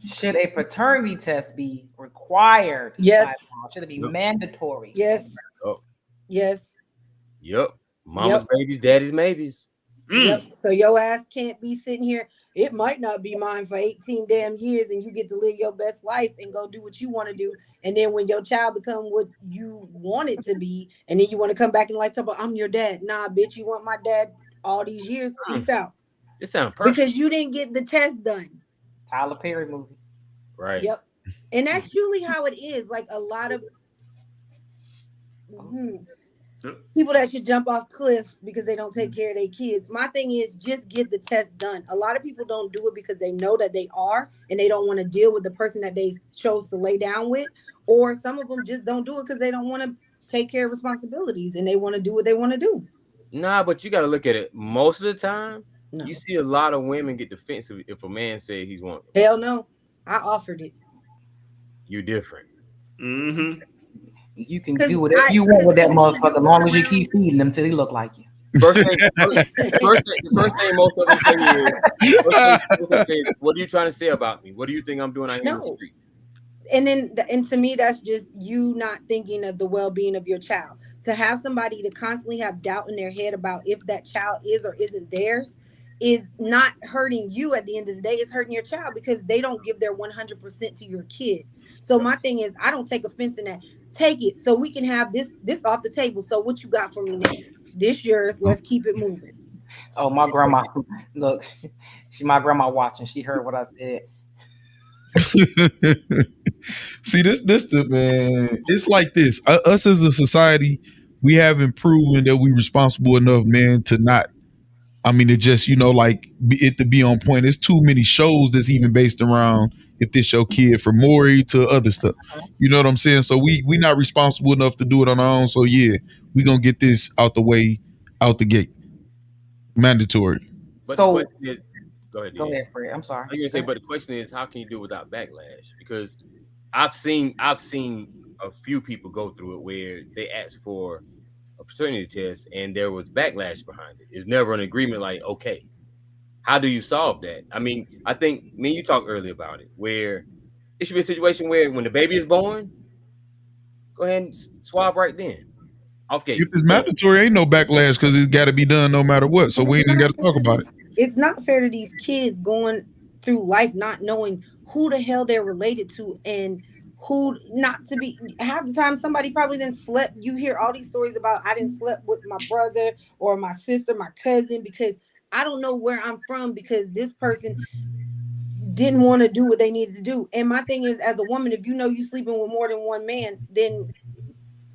Should a paternity test be required? Yes. Should it be mandatory? Yes. Oh. Yes. Yep. Mama's babies, daddy's maybes. Yep. So your ass can't be sitting here. It might not be mine for 18 damn years, and you get to live your best life and go do what you want to do. And then when your child become what you want it to be, and then you want to come back and like talk about, I'm your dad. Nah, bitch, you want my dad all these years? Peace out. It sounds perfect. Because you didn't get the test done. Tyler Perry movie. Right. Yep. And that's truly how it is. Like a lot of people that should jump off cliffs because they don't take care of their kids. My thing is just get the test done. A lot of people don't do it because they know that they are and they don't want to deal with the person that they chose to lay down with. Or some of them just don't do it because they don't want to take care of responsibilities and they want to do what they want to do. Nah, but you got to look at it. Most of the time, you see a lot of women get defensive if a man says he's one. Hell no. I offered it. You're different. Mm-hmm. You can do whatever you want with that motherfucker as long as you keep feeding them till he look like you. First thing most of them say is, what are you trying to say about me? What do you think I'm doing out here in the street? And to me, that's just you not thinking of the well-being of your child. To have somebody to constantly have doubt in their head about if that child is or isn't theirs is not hurting you at the end of the day. It's hurting your child because they don't give their 100% to your kid. So my thing is, I don't take offense in that. Take it so we can have this off the table. So what you got for me next? This yours. Let's keep it moving. Oh, my grandma. Look, my grandma watching. She heard what I said. See, this the man. It's like this. Us as a society, we haven't proven that we responsible enough, man, to not. I mean, it just, like it to be on point. There's too many shows that's even based around if this your kid, from Maury to other stuff. You know what I'm saying? So we not responsible enough to do it on our own. So yeah, we gonna get this out the way, out the gate. Mandatory. But so go ahead, Fred. I'm sorry. I'm gonna say, but the question is, how can you do it without backlash? Because I've seen a few people go through it where they asked for a paternity test and there was backlash behind it. It's never an agreement like, okay, how do you solve that? I mean, I think me and you talked earlier about it, where it should be a situation where when the baby is born, go ahead and swab right then. Okay. If it's mandatory, ain't no backlash because it's got to be done no matter what. So we ain't even got to talk about it. It's not fair to these kids going through life not knowing who the hell they're related to and who not to be. Half the time somebody probably didn't slept. You hear all these stories about I didn't slept with my brother or my sister, my cousin, because I don't know where I'm from because this person didn't want to do what they needed to do. And my thing is, as a woman, if you know you sleeping with more than one man, then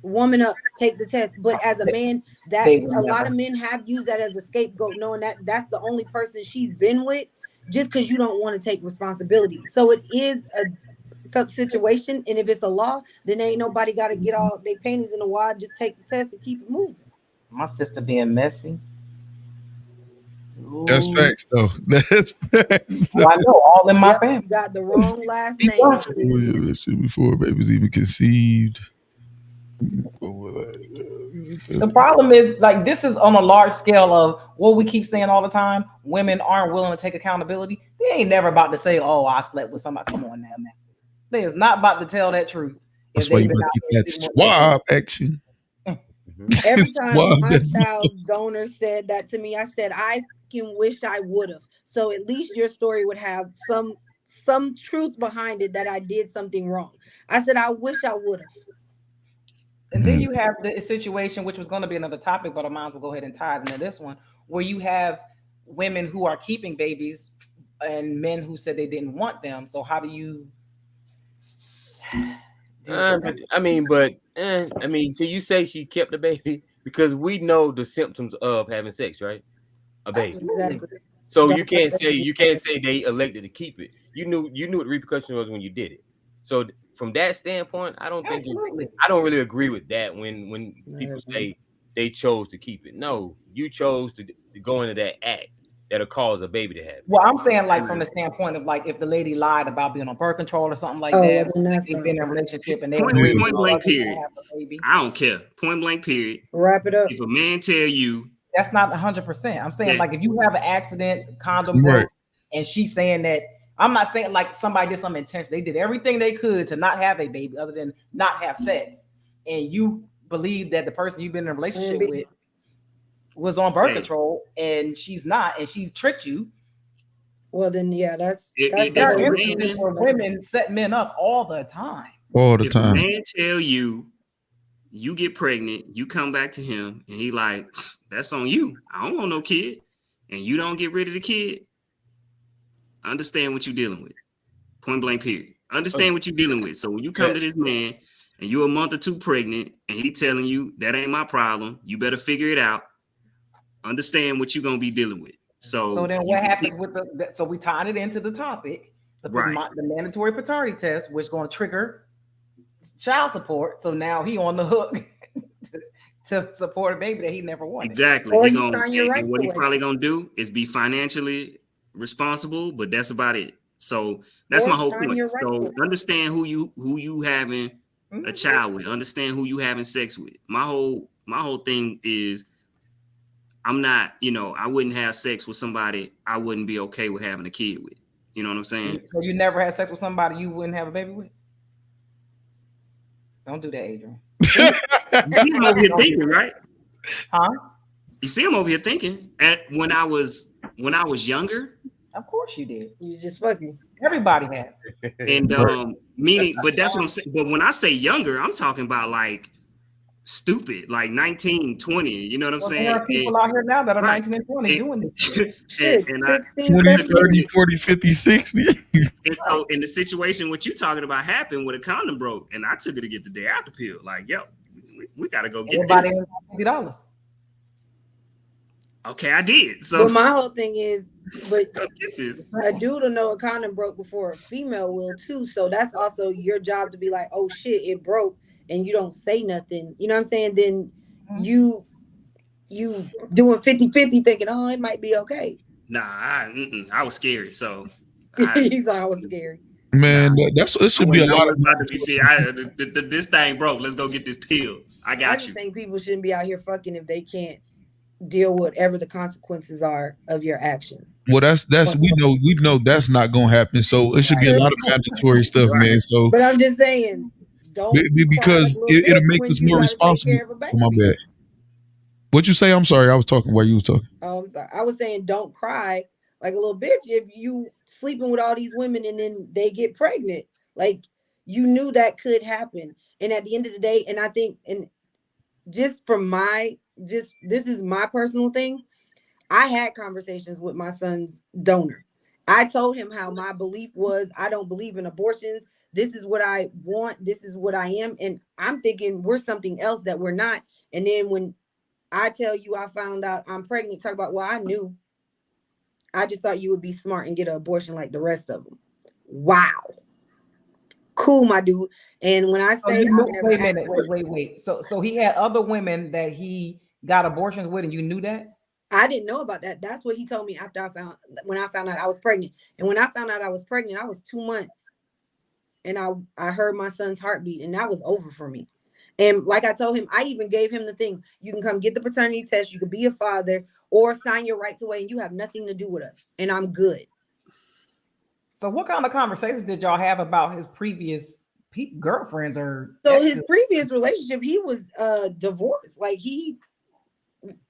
woman up, take the test. But as a man, that's a lot of men have used that as a scapegoat, knowing that that's the only person she's been with, just because you don't want to take responsibility. So it is a tough situation, and if it's a law, then ain't nobody got to get all their panties in the wad. Just take the test and keep it moving. My sister being messy. Ooh. That's facts, though. That's facts. Well, I know all in my family. You got the wrong last name. That shit before babies even conceived. The problem is, like, this is on a large scale of what we keep saying all the time. Women aren't willing to take accountability. They ain't never about to say, "Oh, I slept with somebody." Come on now, man. They is not about to tell that truth. That's why you gotta get that swab action. Every time my child's donor said that to me, I said, I can wish I would have. So at least your story would have some truth behind it that I did something wrong. I said, I wish I would have. And then you have the situation, which was going to be another topic, but I might as well go ahead and tie it into this one, where you have women who are keeping babies and men who said they didn't want them. So how do you? I mean, can you say she kept the baby? Because we know the symptoms of having sex, right? A baby. Exactly. So you can't say they elected to keep it. You knew what the repercussion was when you did it. So from that standpoint, I don't really agree with that when people say they chose to keep it. No, you chose to go into that act. that'll cause a baby to happen. Well, I'm saying like from the standpoint of like if the lady lied about being on birth control or something like Oh, that, well, then that's they've been in a relationship and they Point agree blank to period. have a baby. I don't care. Point blank period. Wrap it up. If a man tell you That's not 100%. I'm saying Yeah. like if you have an accident, condom Right. broke, and she's saying that, I'm not saying like somebody did something intentional. They did everything they could to not have a baby other than not have sex. And you believe that the person you've been in a relationship with was on birth Hey. control and she's not, and she tricked you. Well, then, yeah, that's There are if a instances man- where women set men up all the time. All the if a time. man tell you you get pregnant, you come back to him and he like, that's on you. I don't want no kid. And you don't get rid of the kid. Understand what you're dealing with. Point blank period. Understand what you're dealing with. So when you come to this man and you're a month or two pregnant and he telling you that ain't my problem, you better figure it out. Understand what you're gonna be dealing with. So then what happens with so we tied it into the topic, the mandatory paternity test, which is going to trigger child support. So now he on the hook to support a baby that he never wanted. Exactly. Or He you gonna, sign your rights and what he away. probably gonna do is be financially responsible, but that's about it. So that's Or my whole sign point. your rights So away. understand who you having a child with. Understand who you having sex with. My whole thing is I'm not, I wouldn't have sex with somebody I wouldn't be okay with having a kid with. You know what I'm saying? So you never had sex with somebody you wouldn't have a baby with? Don't do that, Adrian. You see him over here thinking, right? Huh? You see him over here thinking. When I was younger. Of course you did. You just fucking. Everybody has. And meaning, but that's what I'm saying. But when I say younger, I'm talking about like stupid, like 19, 20. You know what I'm saying? There are people out here now that are 19 and 20 doing this shit. Shit, and 16, 20, 17. 30, 40, 50, 60. And so in the situation what you talking about happened with a condom broke, and I took it to get the day after pill. Like, yo, we gotta go get Everybody this. $50. Okay, I did. So But my whole thing is, but go get this. a dude will know a condom broke before a female will too. So that's also your job to be like, oh shit, it broke, and you don't say nothing. You know what I'm saying? Then you doing 50-50 thinking, oh, it might be okay. Nah, I was scared. So He's like, I was scary. Man, it should be a lot of. This thing broke. Let's go get this pill. I I got just you. think people shouldn't be out here fucking if they can't deal with whatever the consequences are of your actions. Well, that's we know that's not gonna happen. So it should be a lot of mandatory stuff, man. So, But I'm just saying, don't because it'll make us more responsible. Oh, my bad. What you say? I'm sorry, I was talking while you was talking. Oh, I'm sorry. I was saying, don't cry like a little bitch if you sleeping with all these women and then they get pregnant. Like, you knew that could happen. And at the end of the day, and I think, and just from this is my personal thing. I had conversations with my son's donor. I told him how my belief was, I don't believe in abortions. This is what I want. This is what I am. And I'm thinking we're something else that we're not. And then when I tell you I found out I'm pregnant, talk about, well, I knew. I just thought you would be smart and get an abortion like the rest of them. Wow. Cool, my dude. And when I say wait. So he had other women that he got abortions with, and you knew that? I didn't know about that. That's what he told me after when I found out I was pregnant. And when I found out I was pregnant, I was 2 months. And I heard my son's heartbeat, and that was over for me. And like I told him, I even gave him the thing. You can come get the paternity test. You can be a father or sign your rights away, and you have nothing to do with us. And I'm good. So what kind of conversations did y'all have about his previous girlfriends or his previous relationship, he was divorced. Like, he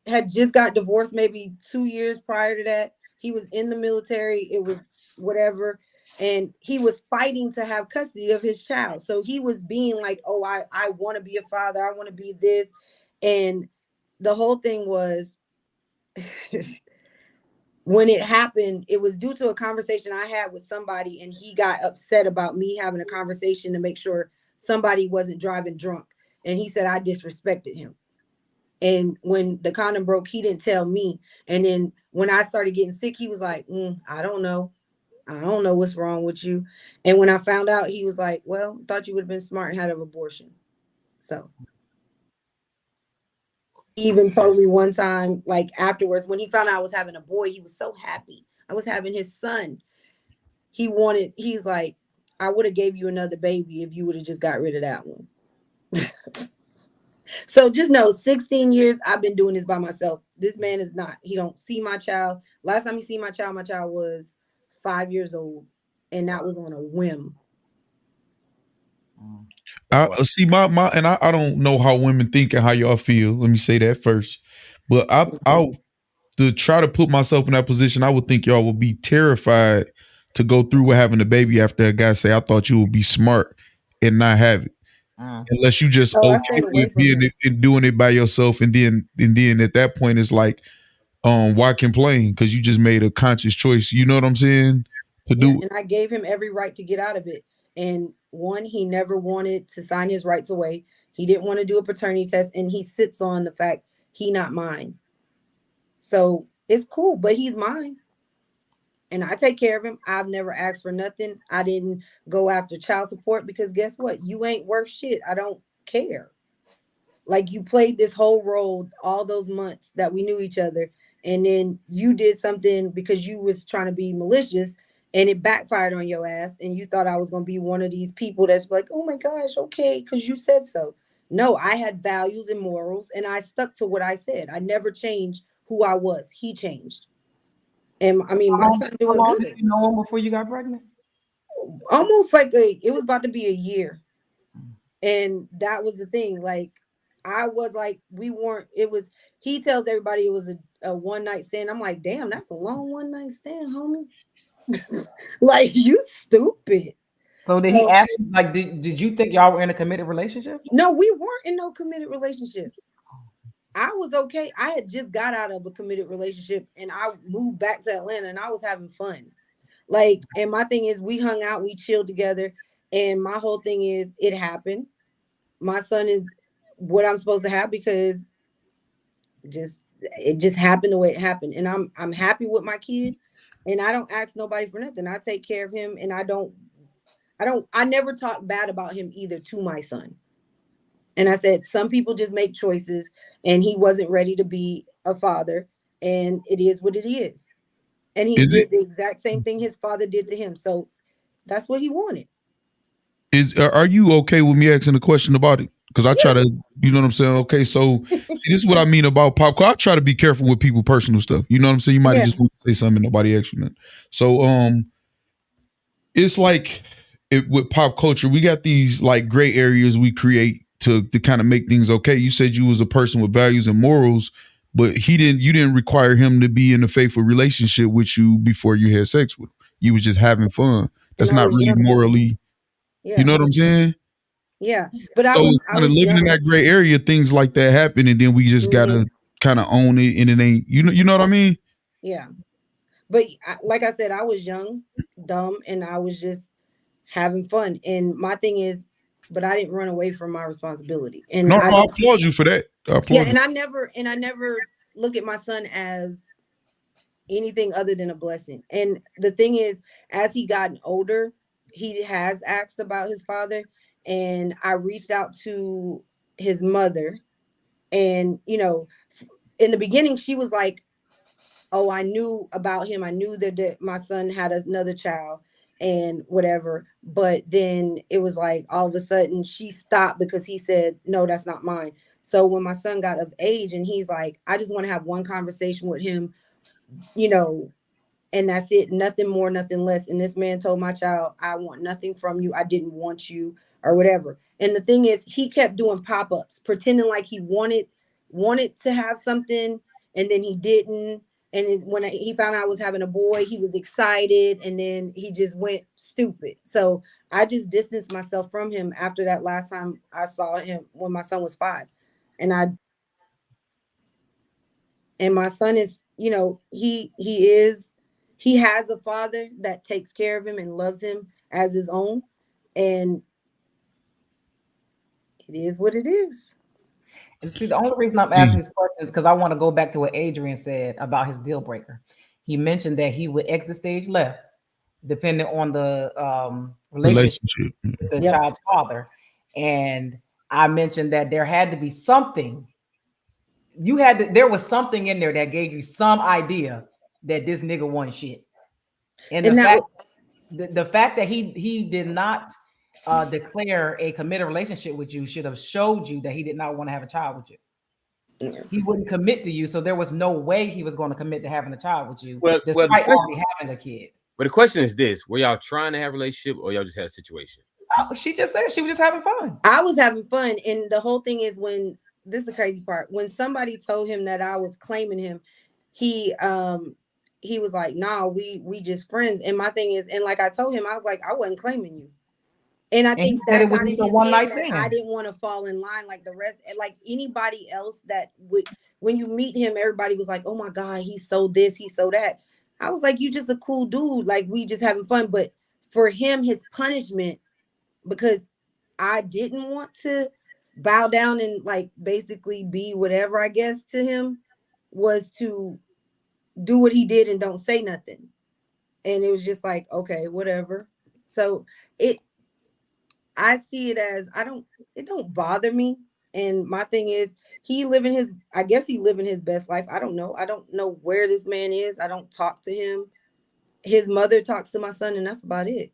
had just got divorced maybe 2 years prior to that. He was in the military. It was whatever. And he was fighting to have custody of his child. So he was being like, oh, I want to be a father. I want to be this. And the whole thing was, when it happened, it was due to a conversation I had with somebody, and he got upset about me having a conversation to make sure somebody wasn't driving drunk. And he said I disrespected him. And when the condom broke, he didn't tell me. And then when I started getting sick, he was like, I don't know. I don't know what's wrong with you. And when I found out, he was like, well, thought you would have been smart and had an abortion. So. even told me one time, like afterwards, when he found out I was having a boy, he was so happy. I was having his son. He's like, I would have gave you another baby if you would have just got rid of that one. So just know, 16 years I've been doing this by myself. This man is not. He don't see my child. Last time he see my child was 5 years old, and that was on a whim. I see my and I don't know how women think and how y'all feel. Let me say that first. But I to try to put myself in that position, I would think y'all would be terrified to go through with having a baby after a guy say, I thought you would be smart and not have it. Unless you just So I okay stayed away with from being him. and doing it by yourself, and then at that point it's like, why complain? Because you just made a conscious choice. You know what I'm saying? To do And I gave him every right to get out of it. And one, he never wanted to sign his rights away. He didn't want to do a paternity test, and he sits on the fact he not mine. So it's cool, but he's mine. And I take care of him. I've never asked for nothing. I didn't go after child support because guess what? You ain't worth shit. I don't care. Like, you played this whole role all those months that we knew each other, and then you did something because you was trying to be malicious, and it backfired on your ass, and you thought I was going to be one of these people that's like, oh my gosh, okay, because you said so. No, I had values and morals, and I stuck to what I said. I never changed who I was. He changed. And I mean, my son How doing long good. did you know him before you got pregnant? Almost like it was about to be a year. And that was the thing. Like, I was like, he tells everybody it was a one night stand. I'm like, damn, that's a long one night stand, homie. Like, you stupid. So did he ask you, like, did you think y'all were in a committed relationship? No, we weren't in no committed relationship. I was okay. I had just got out of a committed relationship, and I moved back to Atlanta, and I was having fun. Like, and my thing is, we hung out, we chilled together, and my whole thing is, it happened. My son is what I'm supposed to have because it just happened the way it happened, and I'm happy with my kid, and I don't ask nobody for nothing. I take care of him, and I never talk bad about him either to my son. And I said, some people just make choices, and he wasn't ready to be a father, and it is what it is. And he did the exact same thing his father did to him. So that's what he wanted. Are you okay with me asking a question about it? Because I try to, you know what I'm saying? Okay, so see, this is what I mean about pop. I try to be careful with people personal stuff. You know what I'm saying? You might have just want to say something, nobody asked you that. So it's like with pop culture, we got these like gray areas we create to kind of make things okay. You said you was a person with values and morals, but you didn't require him to be in a faithful relationship with you before you had sex with him. You was just having fun. That's not really morally. You know what I'm saying? Yeah, but I was kind of living in that gray area. Things like that happen, and then we just gotta kind of own it, and it ain't. You know what I mean? Yeah, but like I said, I was young, dumb, and I was just having fun. And my thing is, but I didn't run away from my responsibility. And I applaud you for that. And I never look at my son as anything other than a blessing. And the thing is, as he gotten older, he has asked about his father, and I reached out to his mother, and in the beginning she was like, oh, I knew about him, I knew that my son had another child and whatever, but then it was like all of a sudden she stopped because he said, no, that's not mine. So when my son got of age and he's like, I just want to have one conversation with him, and that's it, nothing more, nothing less. And this man told my child, I want nothing from you, I didn't want you, or whatever. And the thing is, he kept doing pop-ups, pretending like he wanted to have something, and then he didn't. And when he found out I was having a boy, he was excited, and then he just went stupid. So I just distanced myself from him after that last time I saw him, when my son was 5. And my son is, he has a father that takes care of him and loves him as his own. And it is what it is. And see, the only reason I'm asking these questions is because I want to go back to what Adrian said about his deal breaker. He mentioned that he would exit stage left depending on the relationship with the child's father. And I mentioned that there had to be something there was something in there that gave you some idea that this nigga won shit. And the fact that he did not declare a committed relationship with you should have showed you that he did not want to have a child with you. He wouldn't commit to you, so there was no way he was going to commit to having a child with you, despite already having a kid. But the question is this: were y'all trying to have a relationship, or y'all just had a situation? She just said she was just having fun. I was having fun, and the whole thing is this is the crazy part. When somebody told him that I was claiming him, he was like, "Nah, we just friends." And my thing is, and like I told him, I was like, I wasn't claiming you. And I think that got in his head that I didn't want to fall in line like the rest, like anybody else that would. When you meet him, everybody was like, "Oh my God, he's so this, he's so that." I was like, "You just a cool dude, like we just having fun." But for him, his punishment, because I didn't want to bow down and like basically be whatever, I guess, to him, was to do what he did and don't say nothing. And it was just like, okay, whatever. So I see it as it don't bother me. And my thing is, I guess he living his best life. I don't know. I don't know where this man is. I don't talk to him. His mother talks to my son, and that's about it.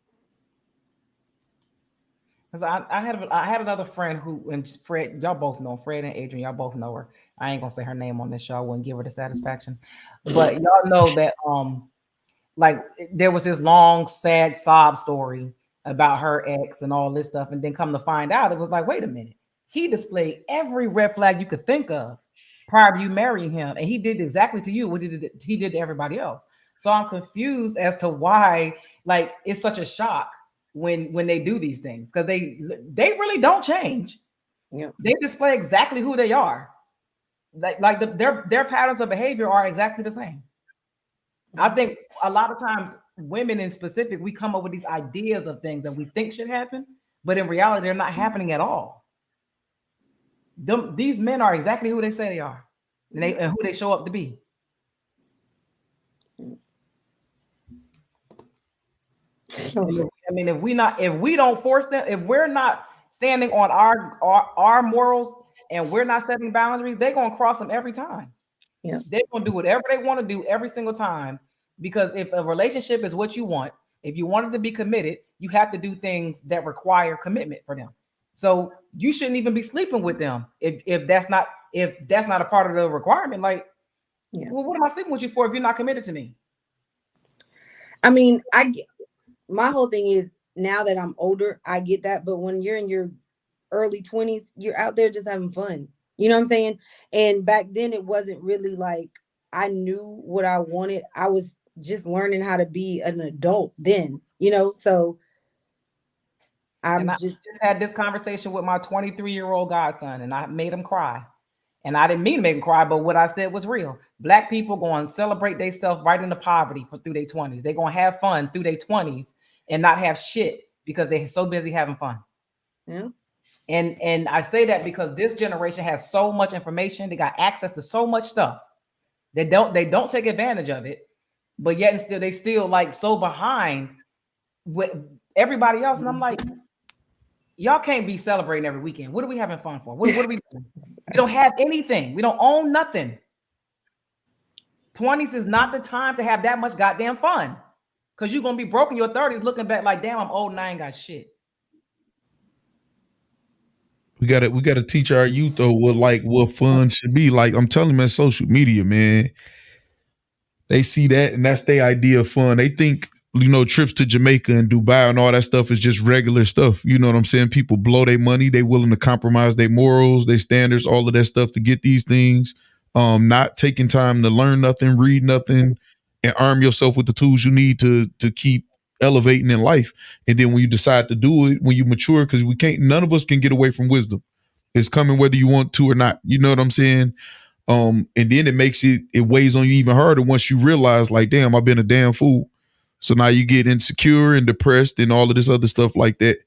Because I had another friend and Fred, y'all both know Fred and Adrian, y'all both know her. I ain't gonna say her name on this show. I wouldn't give her the satisfaction. But y'all know that like there was this long, sad sob story about her ex and all this stuff, and then come to find out, it was like, wait a minute, he displayed every red flag you could think of prior to you marrying him, and he did exactly to you what he did to everybody else. So I'm confused as to why, like, it's such a shock when they do these things, because they really don't change. Yeah, they display exactly who they are. Like their patterns of behavior are exactly the same. I think a lot of times women in specific, we come up with these ideas of things that we think should happen, but in reality, they're not happening at all. These men are exactly who they say they are, and who they show up to be. I mean, if we don't force them, if we're not standing on our morals and we're not setting boundaries, they're gonna cross them every time. Yeah, they're gonna do whatever they want to do every single time. Because if a relationship is what you want, if you want it to be committed, you have to do things that require commitment for them. So you shouldn't even be sleeping with them if that's not a part of the requirement. Like, well, what am I sleeping with you for if you're not committed to me? I mean, my whole thing is, now that I'm older, I get that. But when you're in your early 20s, you're out there just having fun. You know what I'm saying? And back then, it wasn't really like I knew what I wanted. I was just learning how to be an adult then, so I just had this conversation with my 23-year-old godson, and I made him cry. And I didn't mean to make him cry, but what I said was real. Black people going to celebrate themselves right into poverty through their 20s. They're going to have fun through their 20s and not have shit because they're so busy having fun. Yeah. And I say that because this generation has so much information. They got access to so much stuff. They don't take advantage of it, but yet and still they still like so behind with everybody else. And I'm like, y'all can't be celebrating every weekend. What are we having fun for? What are we doing? We don't have anything. We don't own nothing. 20s is not the time to have that much goddamn fun, because you're gonna be broke in your 30s looking back like, damn, I'm old and I ain't got shit. We gotta teach our youth though what fun should be. Like I'm telling you, man, social media, man, they see that and that's their idea of fun. They think, trips to Jamaica and Dubai and all that stuff is just regular stuff. You know what I'm saying? People blow their money. They willing to compromise their morals, their standards, all of that stuff to get these things. Not taking time to learn nothing, read nothing, and arm yourself with the tools you need to keep elevating in life. And then when you decide to do it, when you mature, because none of us can get away from wisdom. It's coming whether you want to or not. You know what I'm saying? And then it weighs on you even harder once you realize, like, damn, I've been a damn fool. So now you get insecure and depressed and all of this other stuff like that.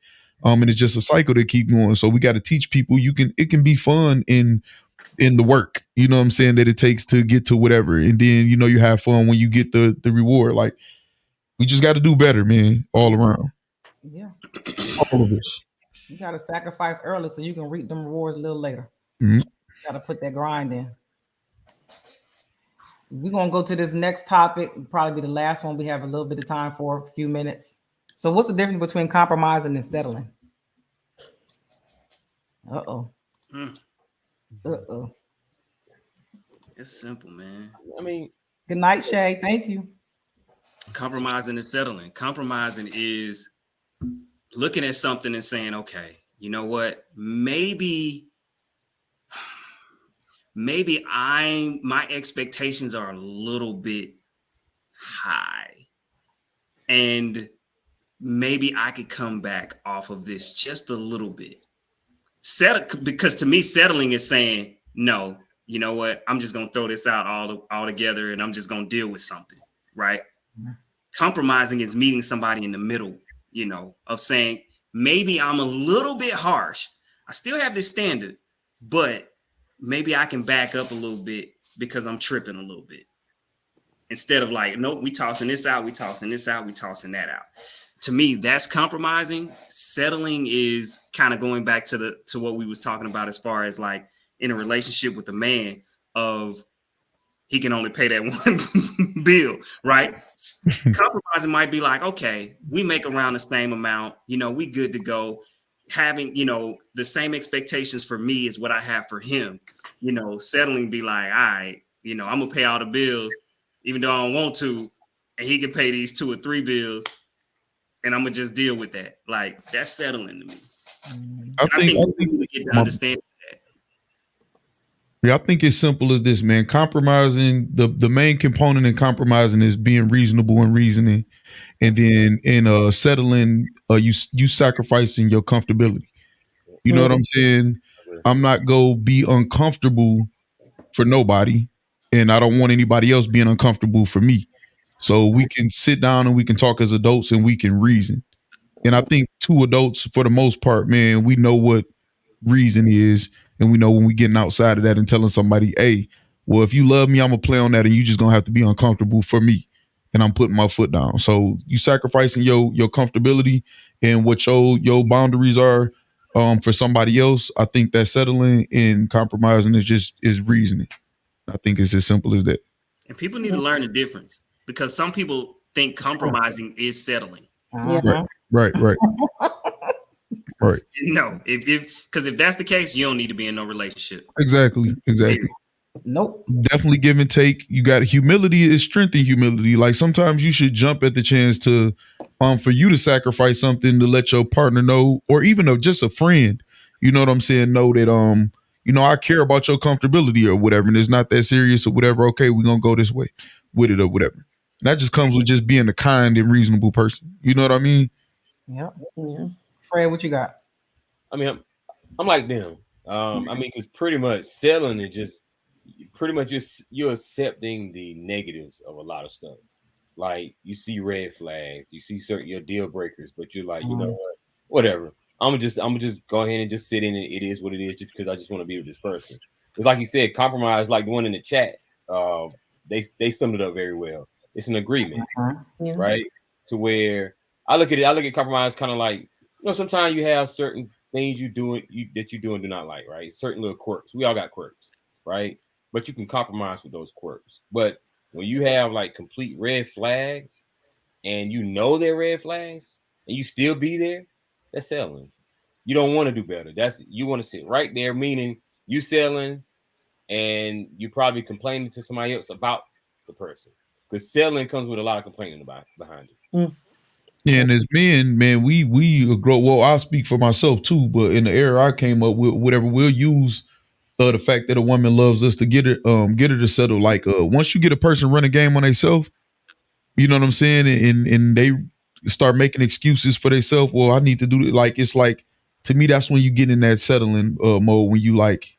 And it's just a cycle that keep going. So we got to teach people it can be fun in the work, you know what I'm saying, that it takes to get to whatever. And then, you have fun when you get the reward. Like, we just got to do better, man, all around. Yeah. All of us. You got to sacrifice early so you can reap them rewards a little later. Mm-hmm. Got to put that grind in. We're gonna go to this next topic. Probably be the last one. We have a little bit of time for a few minutes. So, what's the difference between compromising and settling? Uh-oh. Uh-oh. It's simple, man. I mean, Good night, Shay. Thank you. Compromising and settling. Compromising is looking at something and saying, okay, you know what? Maybe my expectations are a little bit high. And maybe I could come back off of this just a little bit. Because to me, settling is saying, no, you know what? I'm just gonna throw this out all together and I'm just gonna deal with something, right? Mm-hmm. Compromising is meeting somebody in the middle, of saying, maybe I'm a little bit harsh. I still have this standard, but maybe I can back up a little bit because I'm tripping a little bit. Instead of like, nope, we tossing this out, we tossing this out, we tossing that out. To me, that's compromising. Settling is kind of going back to what we was talking about as far as like in a relationship with a man of he can only pay that one bill, right? Compromising might be like, okay, we make around the same amount, we good to go. Having, the same expectations for me is what I have for him. Settling be like, all right, I'm gonna pay all the bills, even though I don't want to, and he can pay these 2 or 3 bills. And I'm gonna just deal with that. Like that's settling to me. I think we get to understand that. Yeah, I think it's simple as this, man. Compromising, the main component in compromising is being reasonable and reasoning, and then in settling, you sacrificing your comfortability. You know what I'm saying? I'm not gonna be uncomfortable for nobody, and I don't want anybody else being uncomfortable for me. So we can sit down and we can talk as adults and we can reason. And I think 2 adults, for the most part, man, we know what reason is. And we know when we getting outside of that and telling somebody, hey, well, if you love me, I'm going to play on that and you just going to have to be uncomfortable for me. And I'm putting my foot down. So you sacrificing your comfortability and what your boundaries are for somebody else. I think that settling and compromising is reasoning. I think it's as simple as that. And people need to learn the difference because some people think compromising is settling. Uh-huh. Right. Right. No, because if that's the case, you don't need to be in no relationship. Exactly. Nope. Definitely give and take. You got humility is strength in humility. Like sometimes you should jump at the chance to, for you to sacrifice something to let your partner know, or even just a friend. You know what I'm saying? Know that I care about your comfortability or whatever, and it's not that serious or whatever. Okay, we're gonna go this way with it or whatever. And that just comes with just being a kind and reasonable person. You know what I mean? Yeah. Fred, what you got? I mean, I'm like them. Because pretty much settling is just pretty much you're accepting the negatives of a lot of stuff. Like you see red flags, you see certain your deal breakers, but you're like, you know what, whatever. I'm gonna just go ahead and just sit in it. It is what it is, just because I just want to be with this person. It's like you said, compromise, like the one in the chat. They summed it up very well. It's an agreement, right? To where I look at compromise kind of like, sometimes you have certain things you do and do not like, right? Certain little quirks. We all got quirks, right? But you can compromise with those quirks. But when you have like complete red flags and they're red flags and you still be there, that's selling. You don't want to do better. You want to sit right there, meaning you selling and you probably complaining to somebody else about the person. Because selling comes with a lot of complaining behind it. Yeah, and as men, man, we grow. Well, I'll speak for myself too, but in the era I came up with, whatever, we'll use the fact that a woman loves us to get her to settle. Like once you get a person run a game on themselves, you know what I'm saying, and they start making excuses for themselves. Well, I need to do it. Like it's like, to me, that's when you get in that settling mode. When you like,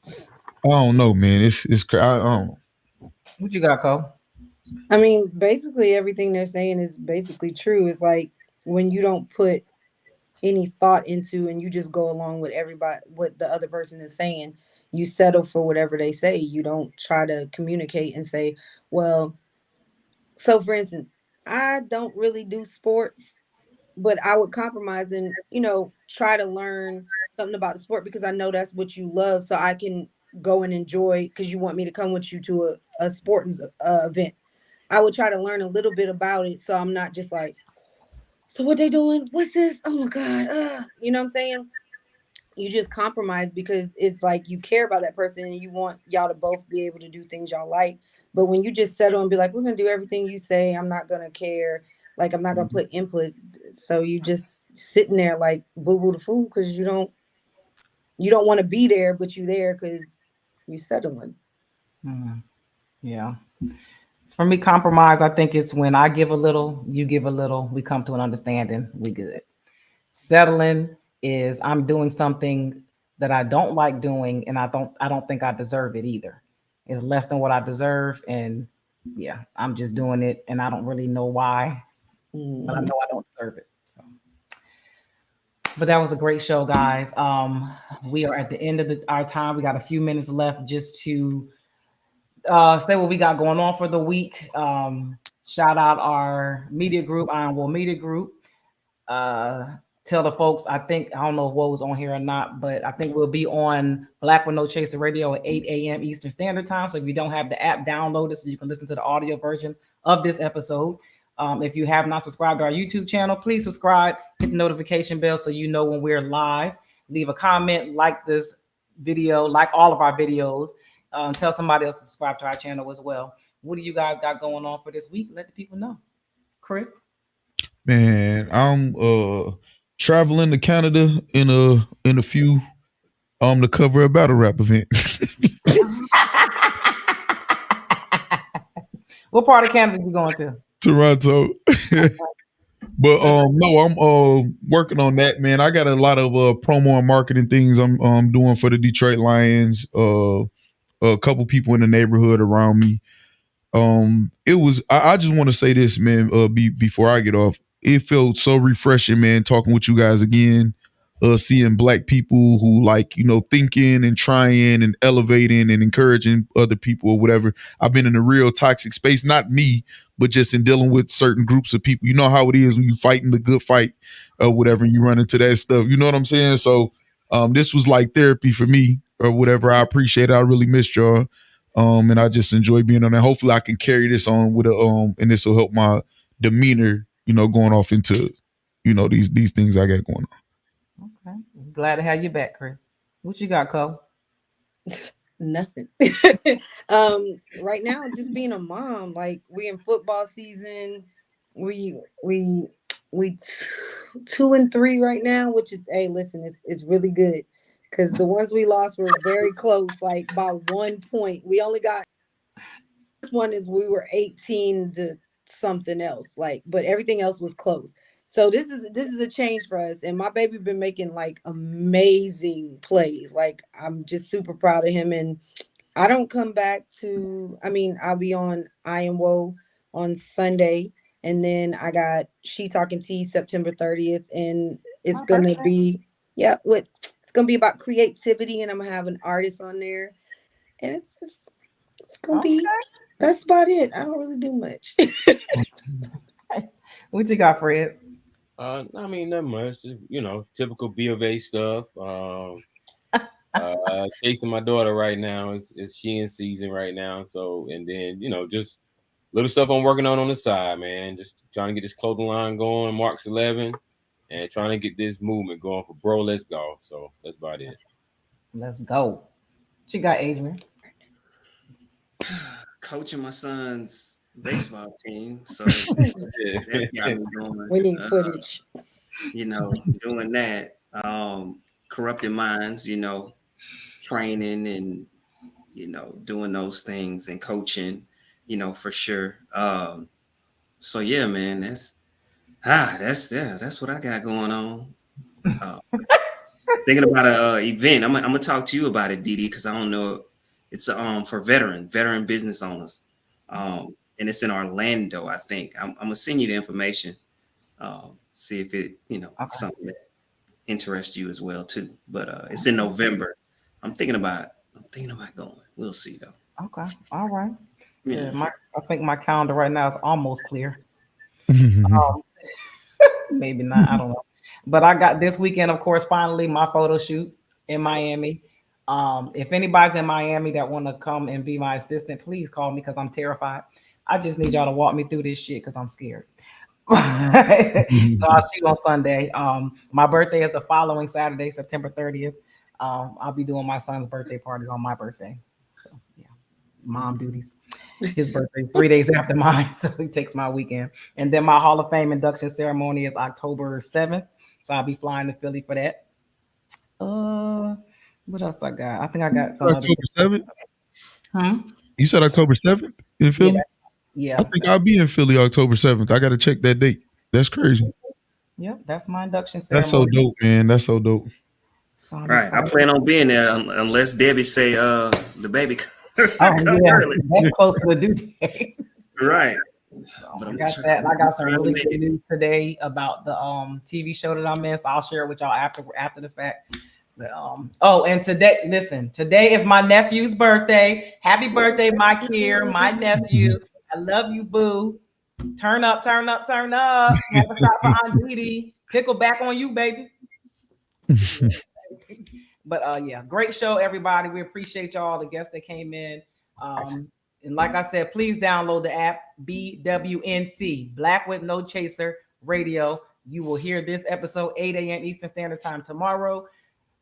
I don't know, man. It's I don't know. What you got, Cole? I mean, basically everything they're saying is basically true. It's like when you don't put any thought into and you just go along with what the other person is saying, you settle for whatever they say. You don't try to communicate and say, well, so for instance, I don't really do sports, but I would compromise and, try to learn something about the sport because I know that's what you love. So I can go and enjoy because you want me to come with you to a sports event. I would try to learn a little bit about it, so I'm not just like, so what they doing? What's this? Oh my God. You know what I'm saying? You just compromise because it's like you care about that person and you want y'all to both be able to do things y'all like. But when you just settle and be like, we're gonna do everything you say, I'm not gonna care, like I'm not gonna put input. So you just sitting there like boo-boo the fool because you don't want to be there, but you there because you settling. Yeah. For me, compromise, I think it's when I give a little, you give a little, we come to an understanding, we good. Settling is I'm doing something that I don't like doing, and I don't think I deserve it either. It's less than what I deserve, and yeah, I'm just doing it, and I don't really know why, but I know I don't deserve it. So, but that was a great show, guys. We are at the end of our time. We got a few minutes left just to say what we got going on for the week. Shout out our media group, Iron Will Media Group. Tell the folks, I don't know if Woe was on here or not, but I think we'll be on Black with No Chaser Radio at 8 a.m. Eastern Standard Time. So if you don't have the app, download it so you can listen to the audio version of this episode. If you have not subscribed to our YouTube channel, please subscribe, hit the notification bell so you know when we're live. Leave a comment, like this video, like all of our videos. Tell somebody else to subscribe to our channel as well. What do you guys got going on for this week? Let the people know. Chris? Man, I'm traveling to Canada in a few to cover a battle rap event. What part of Canada you going to? Toronto. But no, I'm working on that, man. I got a lot of promo and marketing things I'm doing for the Detroit Lions. A couple people in the neighborhood around me. It was I just want to say this, man, before I get off. It felt so refreshing, man, talking with you guys again. Seeing Black people who like, thinking and trying and elevating and encouraging other people or whatever. I've been in a real toxic space, not me, but just in dealing with certain groups of people. You know how it is when you fighting the good fight or whatever, and you run into that stuff. You know what I'm saying? So this was like therapy for me or whatever. I appreciate it. I really missed y'all. And I just enjoy being on there. Hopefully I can carry this on with and this will help my demeanor, going off into, these things I got going on. Okay. Glad to have you back, Chris. What you got, Cole? Nothing. Right now, just being a mom. Like we in football season. We 2-3 right now, which is listen, it's really good. Because the ones we lost were very close, like by 1 point. We only got this one is we were 18 to something else, but everything else was close. So this is a change for us. And my baby been making like amazing plays. Like I'm just super proud of him. And I don't come back I'll be on I Am Woe on Sunday. And then I got She Talking Tea September 30th. And it's gonna be it's gonna be about creativity, and I'm gonna have an artist on there, and it's gonna be. That's about it. I don't really do much. What you got, Fred? Not much. Just, typical B of A stuff. Chasing my daughter right now. It's she in season right now. So and then just little stuff I'm working on the side, man. Just trying to get this clothing line going, Marks 11. And trying to get this movement going for Bro Let's Go. So that's about it. Let's go. What you got, Adrian? Coaching my son's baseball team. So that got me going. We need footage. Doing that. Corrupting minds, training and, doing those things and coaching, for sure. So yeah, man, that's what I got going on. Thinking about an event. I'm gonna talk to you about it, Didi, because I don't know. It's for veteran business owners, and it's in Orlando. I think I'm gonna send you the information. See if it something that interests you as well too. But it's in November. I'm thinking about going. We'll see though. Okay, all right. Yeah, I think my calendar right now is almost clear. Maybe not. I don't know. But I got this weekend, of course, finally my photo shoot in Miami. If anybody's in Miami that want to come and be my assistant, please call me because I'm terrified. I just need y'all to walk me through this shit because I'm scared. So I'll shoot on Sunday. My birthday is the following Saturday, September 30th. I'll be doing my son's birthday party on my birthday. So yeah, mom duties. His birthday 3 days after mine, so he takes my weekend. And then my Hall of Fame induction ceremony is October 7th. So I'll be flying to Philly for that. What else I got? I think I got some other October 7th? You said October 7th in Philly? Yeah. I think I'll be in Philly October 7th. I got to check that date. That's crazy. Yep, that's my induction ceremony. That's so dope, man. That's so dope. So Right. I plan on being there unless Debbie say the baby oh, yeah. early. That's close to the due date. Right. So I got that. And I got some really good news today about the TV show that I'm in. So I'll share it with y'all after the fact. But, and today is my nephew's birthday. Happy birthday, my Kier, my nephew. I love you, boo. Turn up, turn up, turn up. Have a shot for Aunt Didi. Pickle back on you, baby. But yeah, great show, everybody. We appreciate y'all, the guests that came in. And like I said, please download the app BWNC, Black with No Chaser Radio. You will hear this episode 8 a.m. Eastern Standard Time tomorrow.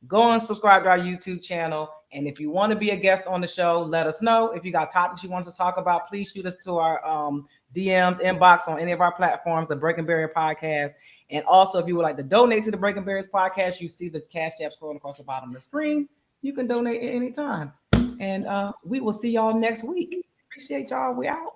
Go and subscribe to our YouTube channel. And if you want to be a guest on the show, let us know. If you got topics you want to talk about, please shoot us to our DMs, inbox on any of our platforms, the Breaking Barrier Podcast. And also, if you would like to donate to the Breaking Barriers Podcast, you see the Cash App scrolling across the bottom of the screen. You can donate at any time. And we will see y'all next week. Appreciate y'all. We out.